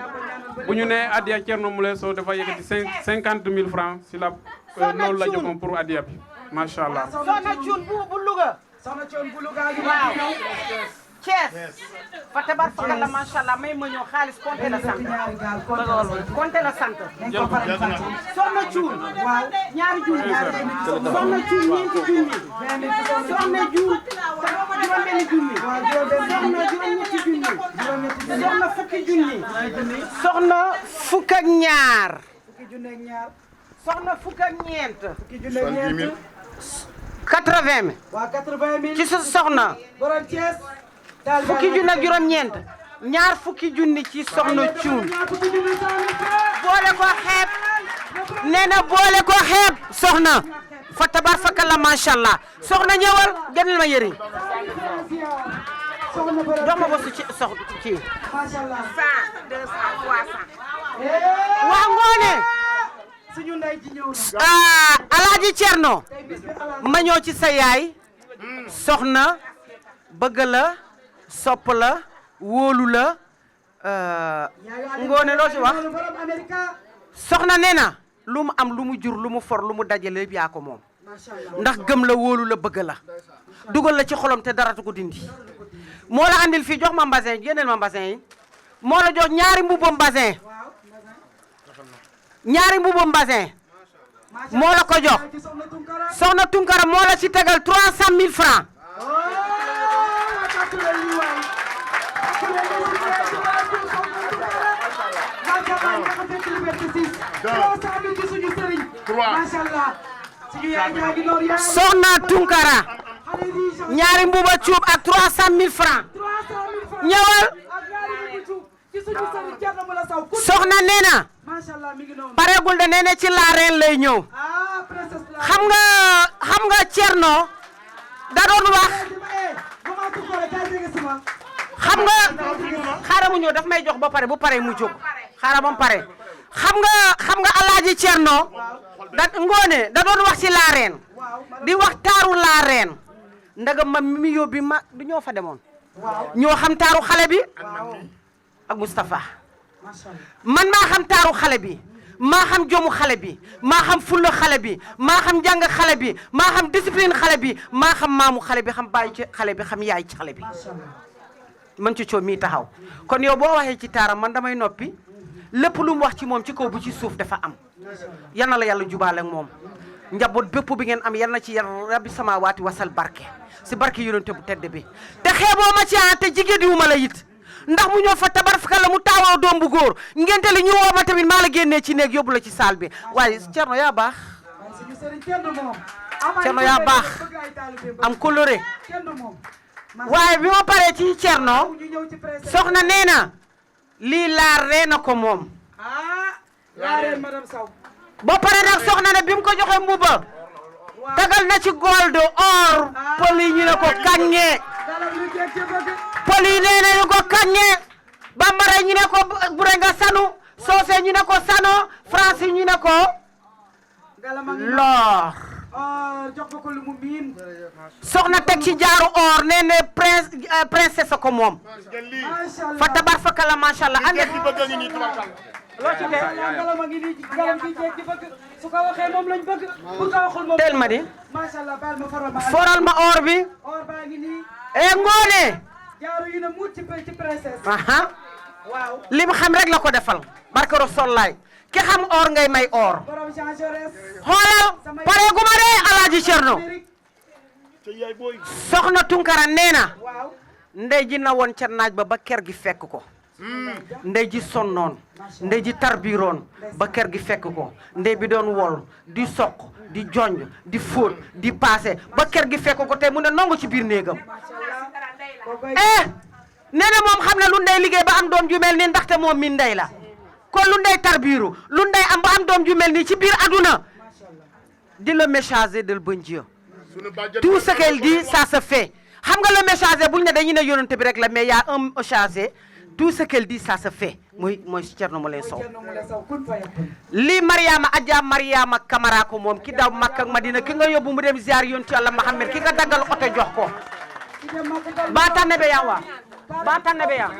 bu ñu nee adiya Thierno Moule Sow dafa yëkkati 50 000 francs si la loolu la joxoon pour adiya bi macha allah. soxna Cuun bu Louga. soxna Cuun bu Louga. waaw. Thiès. fa tabar fa la macha allah may ma ñëw xaalis compté la sant. compté la sant. soxna Cuun. waaw ñaari junni. soxna Cuun ñeenti junni. soxna Cuun juróom-benni junni. soxna juróom-ñetti junni. soxna fukki junni. soxna fukk ak ñaar. soxna fukk ak ñeent. 80 000. waaw 80 000. ci sa soxna. borom Thiès. fukki junni ak juróom-ñeent. ñaar fukki junni ci soxna Cuun. boole ko xeeb. nee na boole ko xeeb. soxna. fa tabar fakka la macha allah. soxna ñëwal gënal ma yëriñ. jox ma bosu ci soxna ci. 100 200 300. waa ngoone. suñu ndey ji ñëw Alaaji Thierno. ma ñëw ci sa yaay. soxna bëgg la. sopp la wóolu la ngoone loo ci wax soxna nee na lu mu am lu mu jur lu mu for lu mu dajale yëpp yaa ko moom ndax gëm la wóolu la bëgg la dugal la ci xolom te dara du ko dindi moo la andil fii jox ma mbasin génneel ma mbasin yi moo la jox ñaari mbubam mbasin moo la ko jox soxna Tunkara moo la ci tegal 300 000 francs soxna Tunkara ñaari mbuba cuub ak 300 000 francs ñëwal soxna nee na paregul de nee na ci la reine lay ñëw xam nga Thierno da doon wax xam nga xaaral mu ñëw daf may jox ba pare bu pare mu jóg xaaral ba mu pare xam nga Alaaji Thierno da ngoone da doon wax ci la reine di wax taaru la reine ndaga ma mi yóbbi ma du ñoo fa demoon ñoo xam taaru xale bi ak Moustapha man maa xam taaru xale bi maa xam jomu xale bi maa xam fulla xale bi maa xam jàng xale bi maa xam discipline xale bi maa xam maamu xale bi xam bàyyi ci xale bi xam yaay ci xale bi man ci coow mii taxaw kon yow boo waxee ci taaram man damay noppi lépp lu mu wax ci moom ci kaw bu ci suuf dafa am yal na la yàlla jubaale ak moom njaboot bépp bi ngeen am yal na ci rabbi samaawaati wasal barke si barke yonente bu tedd bi te xeeboo ma ci te jigéen diwu ma la it ndax mu ñëw fa tabarfaka la mu taawoo doom bu góor ngente li ñu woo ma tamit maa la génnee ci néeg yóbbu la ci saal bi waaye Thierno yaa baax Thierno yaa baax am coloré waaye bi ma paree ci Thierno soxna nee na lii laar ree na ko moom ba pare nag soxna ne bi mu ko joxe mbuba tagal na ci gold or pël yi ñu ne ko kaññee pël yi nee nañu ko kaññee bambara ñu ne ko bure nga sanu soose ñu ne ko sano France ñu ne ko lor soxna teg ci jaaru or nee na princesse ko moom fa tabar fa kala macha allah ande loo ci teg galam a ngi nii galam gi jeeg di bëgg su ko waxee moom lañ bëgg pour nga waxul moom teel ma di macha allah baal ma foral ma or bi or baa ngi nii ngoone jaaru yi na muut ci princesse waaw li mu xam rek la ko defal barke Rasulaay ki xam or ngay may or borom Jean Jaurès xoolal pare gu ma de Alaaji Cerno soxna Tunkara nee na ndey ji na woon ca naaj ba ker gi fekk ko ndey ji sonnoon ndey ji tarbiroon ba ker gi fekk ko ndey bi doon wol di soq di jonj di fóot di paase ba ker gi fekk ko te mu ne nongu ci biir néegam nee na moom xam na lu ndey liggéey ba am doom ju mel nii ndaxte moom mi ndey la kon lu ndey tarbiru lu ndey am ba am doom ju mel nii ci biir aduna di le messager de bon Dieu tout ce qu'elle dit ça se fait xam nga le messager buñ ne dañu ne yonent bi rek la mais y a un messager tout ce qu'elle dit ça se fait mooy Thierno Moule Sow lii Mariama Adja Mariama Camara ko moom ki daw Makka ak Madina ki nga yóbbu mu dem ziar yonent Yàlla Muhammad ki nga daggal oto jox ko ba tànn be yaa waa ba tànn be yaa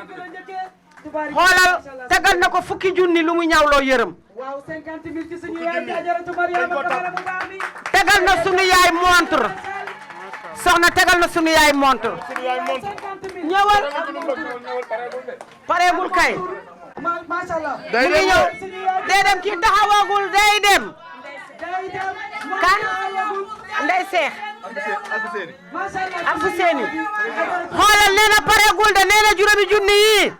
xoolal tegal na ko fukki junni lu mu ñaawloo yërëm waaw 50 000 ci suñu yaay Ajaratu Mariama Camara bu baax bi tegal na suñu yaay montre soxna tegal na suñu yaay montre ñëwal pareegul kay macha allah mu ngi ñëw day dem kii taxawagul day dem kan ndey seex Alfu Seeni xoolal nee na pareegul de nee na juróomi junni yi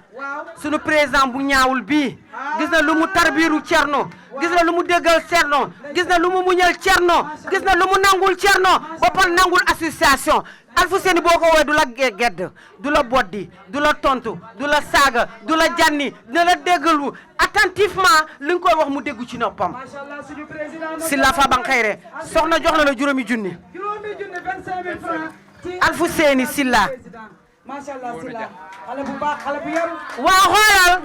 sunu président bu ñaawul bii gis na lu mu tarbiru Thierno gis na lu mu déggal Thierno gis na lu mu muñal Thierno gis na lu mu nangul Thierno boppam nangul association Alfu Seeni boo ko woowee du la gedd du la boddi du la tontu du la saaga du la janni dina la déggalu attentivement li nga koy wax mu déggu ci noppam si la fa bankayre soxna jox na la juróomi junni 25 000 francs Alfu Seeni Silla macha allah Silla xale bu baax xale bu yaru waaw xoolal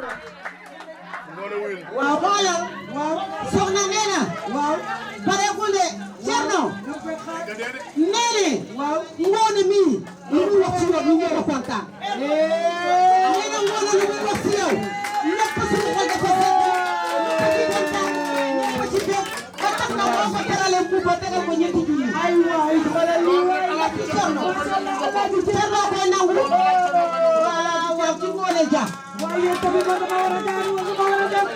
waaw xoolal waaw soxna nee na waaw pareegul de Thierno nee waaw ngoone mii lu muy wax ci yow ñu ngi ko kontaan nee na ngoone lu muy wax ci yow lépp suñu xol dafa ko ci bépp ba tax na boo ko teralee bu ba tegal ko ñetti junni ay waay xoolal li waay Thierno koy nangu waaw ci ngoone ja waaye tamit ma dama war a jaar ma war a dem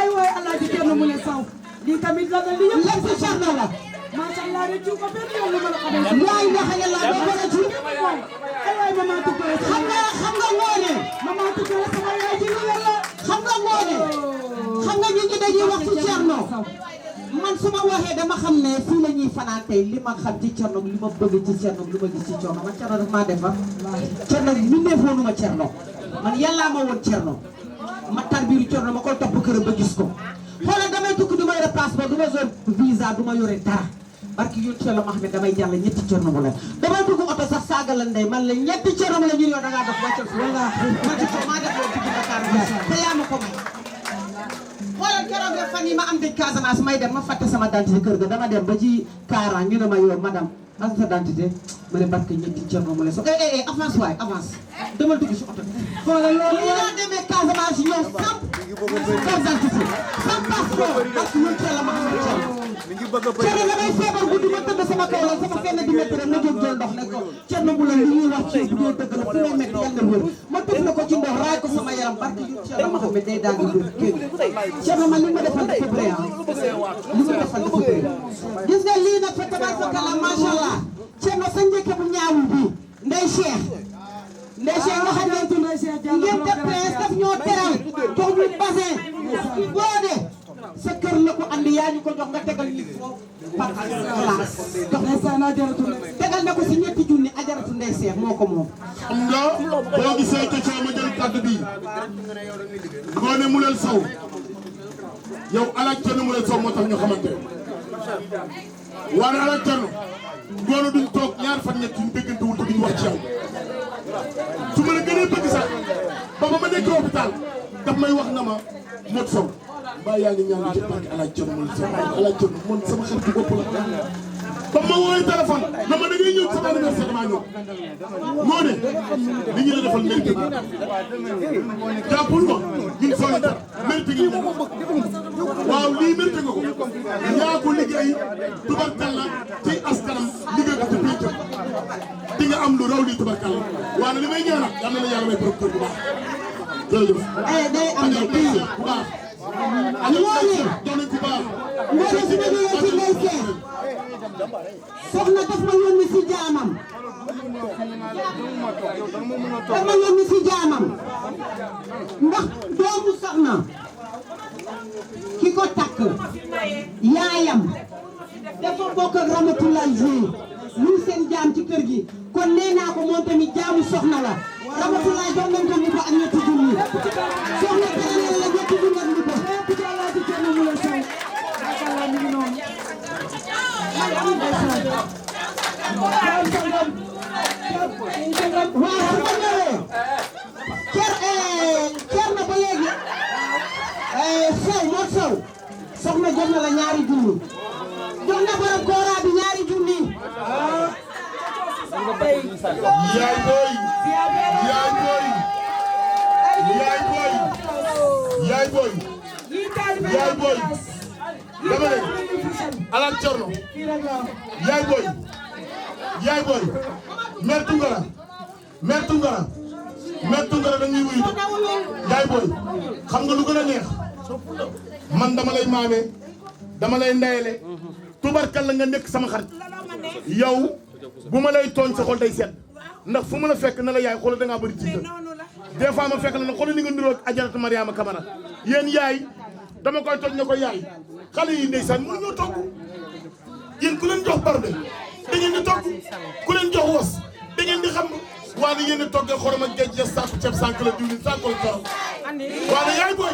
ay waay Alaaji Thierno Moule Sow lii tamit la li yëpp lépp ci Thierno la macha allah rek ci ko benn yoon la ma la xamee laa ilaha illallah da ko ci ay waay mama tukkee xam nga ngoone mama tukkee sama yaay ji lu la xam nga ngoone xam nga nit ñi dañuy wax ci Thierno man su ma waxee dama xam ne fii la ñuy fanaan tey li ma xam ci Thierno li ma bëgg ci Thierno li ma gis ci Thierno man Thierno daf maa defar Thierno mi neefoonu ma Thierno man yàllaa ma woon Thierno ma tarbiru Thierno ma koy topp këram ba gis ko xoolal damay tukki du ma yore passeport du ma yore visa du ma yore dara barki yonent Yàlla Muhammad damay jàll ñetti Thierno Moule damay dugg oto sax saaga la ndey man la ñetti Thierno Moule ñu yow da ngaa def wàccal fi wala ma ci ko maa def loolu ci Dakar te yaa ma ko may xoolal keroog nga fan yi ma am dëj Casamance may dem ma fàtte sama identité kër ga dama dem ba ci Kaaraan ñu ne ma yow madame am sa identité ma ne barke ñetti Thierno Moule Sow avance waay avance demal dugg si oto bi xoolal loolu yi laa demee Casamance ñëw sam identité sam passeport barke yonent Yàlla Muhammad Thierno damay feebar guddi ma tëdd sama kaw la sama fenn di métti rek ma jóg jël ndox ne ko Thierno Moule li ñuy wax ci bu dee dëgg la fu may métti yàlla wér ma tëdd na ko ci ndox raay ko sama yaram barke yu Cheikh Mohamed day daal di dund kër Cheikh man li ma defal dafa bëri li ma defal dafa bëri gis nga lii nag fa tabarkalla macha allah Cheikh sa njëkk bu ñaawul bi Ndeye Cheikh nga xam ne ngeen te presse daf ñoo teral jox ñu bassin boode sa kër la ko andi yaa ñu ko jox nga tegal ñu foofu par place jox na sa ajaratu tegal na ko si ñetti junni ajaratu Ndeye Cheikh moo ko moom xam nga boo gisee question ma jël kàddu bi Ngoné Moulel Sow yow Alaaji Thierno Moulel Sow moo tax ñu xamante waaye Alaaji Thierno Ngoné duñ toog ñaar fan ñett ñu déggantewul te duñ wax ci yow su ma la gënee bëgg sax ba ma nekk hôpital daf may wax na ma Modou Sow mbaa yaa ngi ñaan ci barke Alaaji Thierno Moulel Sow Alaaji Thierno man sama xaritu bopp la ba ma woowee téléphone na ma da ngay ñëw sama anniversaire damaa ñëw Ngoné li ñu la defal mérité bi jàppul ko ñun soo leen mérité gi waaw lii mérité nga ko yaa ko liggéey tubarkalla ci askanam liggéey ko ci péncam di nga am lu raw lii tubarkalla waaye li may ñaan nag yal na la yàlla may borom kër bu baax jërëjëf. day am na kii bu baax. Ngoné doon nañ ku baax. Ngoné su ma ñëwee ci Ndeye Cheikh soxna daf ma yónni si jaamam daf ma yónni si jaamam ndax doomu soxna ki ko takk yaayam dafa bokk ak Ramatoulaye Dieng muy seen jaam ci kër gi kon nee naa ko moom tamit jaamu soxna la Ramatoulaye jox nañ ko ñu ko ak ñetti junni soxna keneen la ñetti junni ak ñu ko cer na ba léegi Sow moo Sow soxna jox na la ñaari junni jox na borom koora bi ñaari junni yaay booy yaay booy yaay booy yaay booy yaay booy dama ne Alaaji Thierno yaay booy mère Tounkara dañuy wuyu yaay booy xam nga lu gën a neex man dama lay maame dama lay ndeyale tubarkalla nga nekk sama xarit yow bu ma lay tooñ sa xol day sedd ndax fu ma la fekk na la yaay xoolal da ngaa bëri ci des fois ma fekk la na xoolal ni nga niroog Ajaratu Mariama Kamara yéen yaay dama koy tooñ ne ko yaay xale yi ndeysaan mënu ñoo togg yéen ku leen jox barbe da ngeen di togg ku leen jox wos da ngeen di xam waaye yéen a toggee xorom ak géej ya sàkku ceeb sànq la diwlin sànq la xorom waaye yaay booy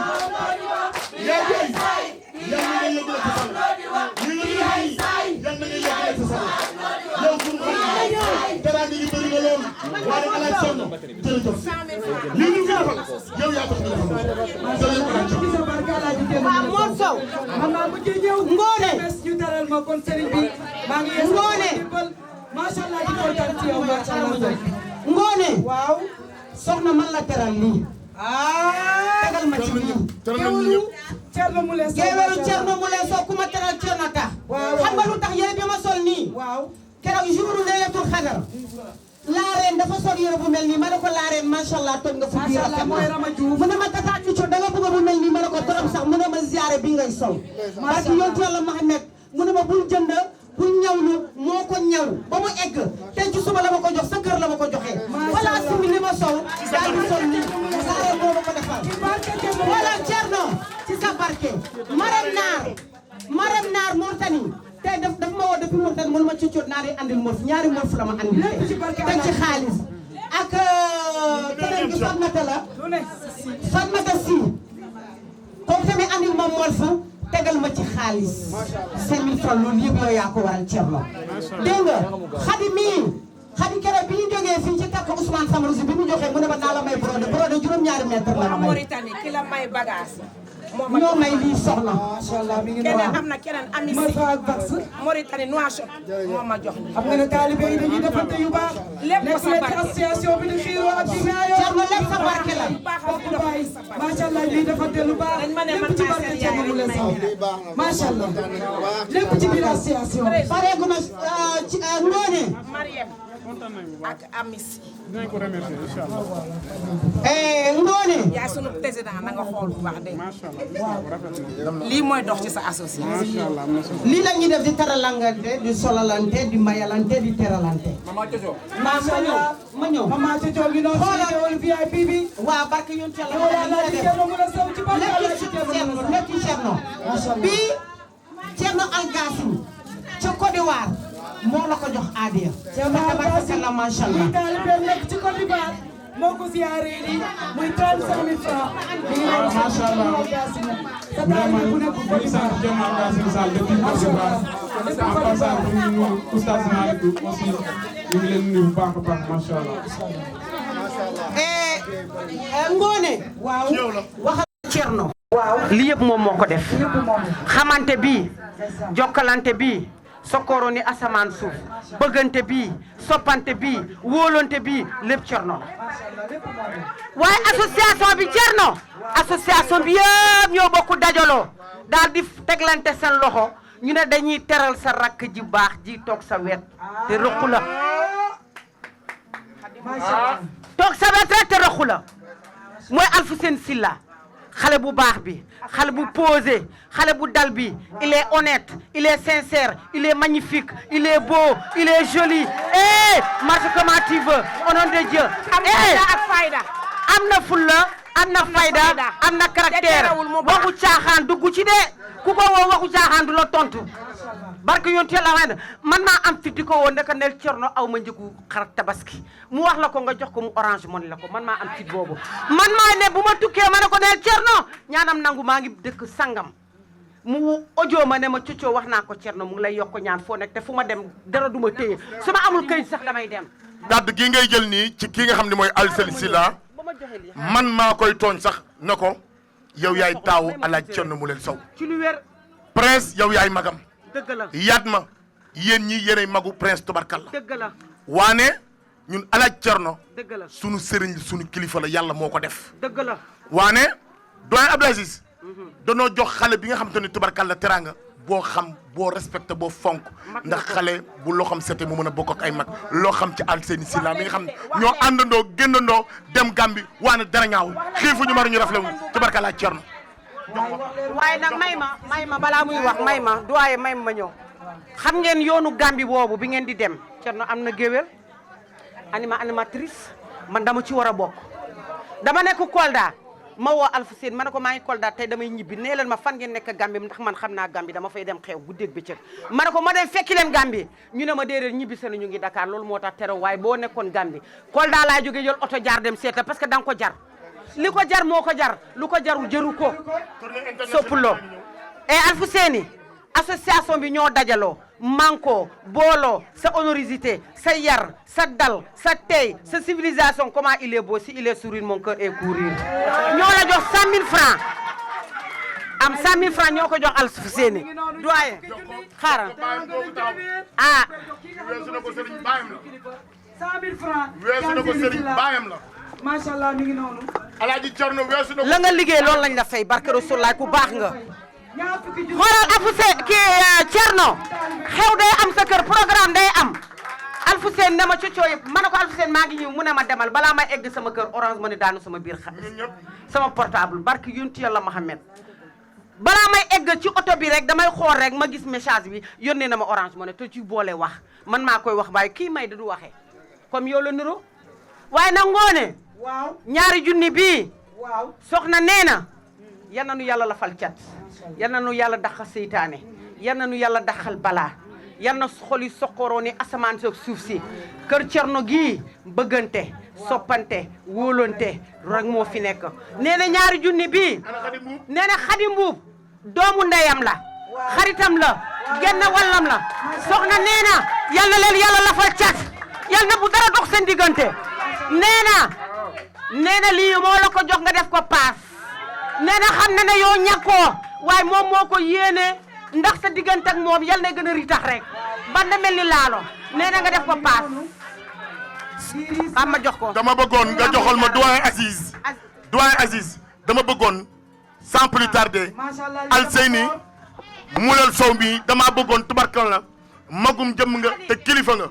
yaa na nga yëgale sa sal li nga liggéey yal na nga yëgale sa sal yow suñu xarit dara ngi bëri na lool waaye Alaaji Sonn jërëjëf lii ñu fi defal yow yaa tax ñu defal waaw Mor Sow man maa mujj ñëw Ngoné ñu dalal ma kon sëriñ bi maa ngi Ngoné macha allah di kontaan ci yow macha allah Ngoné waaw soxna man la teral lii tegal ma ci lii géwélu Thierno Moulel Sow géwélu Thierno Moulel Sow ku ma teral Thierno tax xam nga lu tax yére bi ma sol nii waaw keroog jour Laylatul Qadr laareen dafa sol yére bu mel nii ma ne ko laareen macha allah toj nga fu biir rafet mu ne ma tata Cucco da nga bëgg bu mel nii ma ne ko trop sax mu ne ma ziare bi ngay sol parce que yonent Yàlla Muhammad mu ne ma bul jënd bul ñawlu moo ko ñaw ba mu egg tey ci suba la ma ko jox sa kër la ma ko joxee voilà simi li ma sol daal di sol nii laareen boo ma ko defal voilà Thierno ci sa barke Marème Naar Mauritanie tey daf ma woo depuis Mauritanie mënu ma ci coot naa di andil morf ñaari morf la ma andil teg ci xaalis ak keneen gi Fatmata la Fatmata si kooku tamit andil ma morf tegal ma ci xaalis 5000 francs loolu yëpp yow yaa ko waral Thierno dégg nga Xadi mii Xadi keroog bi ñu jógee fii ci takk Ousmane Samarousi bi mu joxee mu ne ma naa la may brodé juróom-ñaari mètre la ma may Mauritanie ki la may bagage ñoo may lii soxna macha allah mi ngi keneen am na keneen ami si Mauritanie Nouakchott moo ma jox xam nga ne taalibe yi dañuy defante yu baax lépp sa barke association bi di xiiroo ak di ngaayoo Thierno lépp sa barke la macha allah lii defante lu baax lépp ci barke Thierno Moulel Sow macha allah lépp ci biir association pareegu ma ci Ngoné Mariam ak Amis dinañ ko remercier incha allah ngoone yaay sunu président na nga xool bu baax dégg lii mooy dox ci sa association lii la ñuy def di teralangante di solalante di mayalante di teralante ma ñëw Mama Jojo ngi noonu xoolal VIP bi waa barke yoon ci yow yaa la di Thierno Moule Sow ci barke Yàlla ci lekki Thierno bii Thierno Algassim ca Côte d'Ivoire moo la ko jox aadiya Thierno Algassim la macha allah muy taalibe nekk ci Côte d'Ivoire moo ko ziyaare ni muy 35 000 francs macha allah vraiment ñu ngi sant Thierno Algassim Sall depuis Côte d'Ivoire en passant ñu nuyu Oustaz Malick aussi ñu ngi leen nuyu bu baax a baax macha allah. Ngoone waaw waxal Thierno li yëpp moom moo ko def xamante bi jokkalante bi sokkoro ni asamaan suuf bëggante bi soppante bi wóolante bi lépp Thierno waaye association bi Thierno association bi yëpp ñoo bokk dajaloo daal di teglante seen loxo ñu ne dañuy teral sa rakk ji baax ji toog sa wet te rëqu la toog sa wet rek te rëqu la mooy Alfousseyni Sylla xale bu baax bi xale bu posé xale bu dal bi il est honnête il est sincère il est magnifique il est beau il est joli marche comment tu veux au nom de Dieu ak fayda am na fulla am na fayda am na caractère waxu caaxaan dugg ci de ku ko woo waxu caaxaan du la tontu barke yoon teel a man maa am fit di ko woo ndeka nel Thierno aw ma njëgu xar tabaski mu wax la ko nga jox ko mu orange money la ko man maa am fit boobu man maa ne bu ma tukkee ma ne ko nel Thierno ñaanam nangu maa ngi dëkk sangam mu audio ma ne ma cocoo wax naa ko Thierno mu ngi lay yokk ñaan foo nekk te fu ma dem dara du ma téye su ma amul këyit sax damay dem kàddu gi ngay jël nii ci kii nga xam ne mooy Alfousseyni Sylla man maa koy tooñ sax na ko yow yaay taawu Alaaji Thierno Moule Sow ci lu wér prince yow yaay magam dëgg la yaat ma yéen ñi yéenay magu prince tubarkalla dëgg la waane ñun Alaaji Thierno dëgg la sunu sëriñ sunu kilifa la yàlla moo ko def dëgg la waane doyen Abdou Aziz danoo jox xale bi nga xam te ne tubarkalla teranga boo xam boo respecté boo fonk ndax xale bu loo xam sete mu mën a bokk ak ay mag loo xam ci Alfousseyni Sylla mi nga xam ñoo àndandoo génnandoo dem Gàmbi waane dara ñaawul xiifuñu maruñu raflewuñ tubarkalla Thierno waaye nag may ma balaa muy wax may ma doyen may ma ñëw xam ngeen yoonu Gàmbi boobu bi ngeen di dem Thierno am na géwél animatrice man dama ci war a bokk dama nekk Kolda ma woo Alfousseyni ma ne ko maa ngi Kolda tey damay ñibbi nee leen ma fan ngeen nekk Gàmbi ndax man xam naa Gàmbi dama fay dem xew guddeeg bëccëg ma ne ko ma dem fekki leen Gàmbi ñu ne ma déedéet ñibbi seen ñu ngi Dakar loolu moo tax terew waaye boo nekkoon Gàmbi Kolda laa jógee jël oto jaar dem seeta parce que da nga ko jar li ko jar moo ko jar lu ko jarul jëru ko soppuloo et Alfousseyni association bi ñoo dajaloo manko booloo sa honorosité sa yar sa dal sa tey sa civilisation comment il est beau si il est sourire mon cœur est courir ñoo la jox 100 000 francs am 100 000 francs ñoo ko jox Alfousseyni doyen xaaral ah weesu na ko sëriñ baayam la 100 000 francs weesu na ko sëriñ baayam la macha allah mi ngi noonu Alaaji Thierno weesu na ko la nga liggéey loolu lañ la fay barke Rasulullah ku baax nga xoolal Alfousseyni kii Thierno xew day am sa kër programme day am Alfousseyni ne ma cocoo yëpp ma ne ko Alfousseyni maa ngi ñëw mu ne ma demal balaa may egg sama kër orange ma ne daanu sama biir sama portable barke yonent Yàlla Muhammad balaa may egg ci oto bi rek damay xool rek ma gis message bi yónnee na ma orange ma ne te ci boole wax man maa koy wax waaye kii may da du waxee comme yow la niro waaye nag ngoone waaw ñaari junni bii waaw soxna nee na yal na nu yàlla lafal cat yal na nu yàlla daxal seytaane yal na nu yàlla daxal balaa yal na xol yi soqoroo ni asamaan si ak suuf si kër Thierno gii bëggante soppante wóolante rek moo fi nekk nee na ñaari junni bii nee na Xadi Mbuub doomu ndeyam la xaritam la genn wallam la soxna nee na yal na leen yàlla lafal cat yal na bu dara dox seen diggante nee na lii moo la ko jox nga def ko paas nee na xam na ne yow ñàkkoo waaye moom moo ko yéene ndax sa diggante ak moom yal na gën a ritax rek ban na mel ni laalo nee na nga def ko paas am ma jox ko dama bëggoon nga joxal ma doyen Aziz dama bëggoon sans plus tarder Alfousseyni Moule Sow bi dama bëggoon tubarkal la magum jëm nga te kilifa nga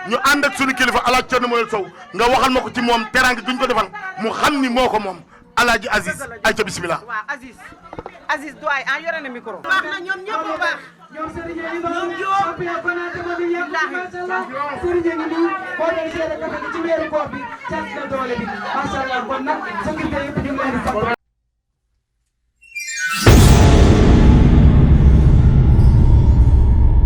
ñu ànd ak suñu kilifa Alaaji Thierno Moule Sow nga waxal ma ko ci moom teraanga duñ ko defal mu xam ni moo ko moom Alaaji Aziz ay ca bismillah. waaw Aziz du ay an yore na micro. baax na ñoom ñëpp baax. ñoom Serigne ngi nii champion Konaté ma bi yàgg machallah Serigne ngi nii boo doon gérer café gi ci weeru koor bi cas na doole bi machallah kon nag sécurité yëpp ñu ngi leen di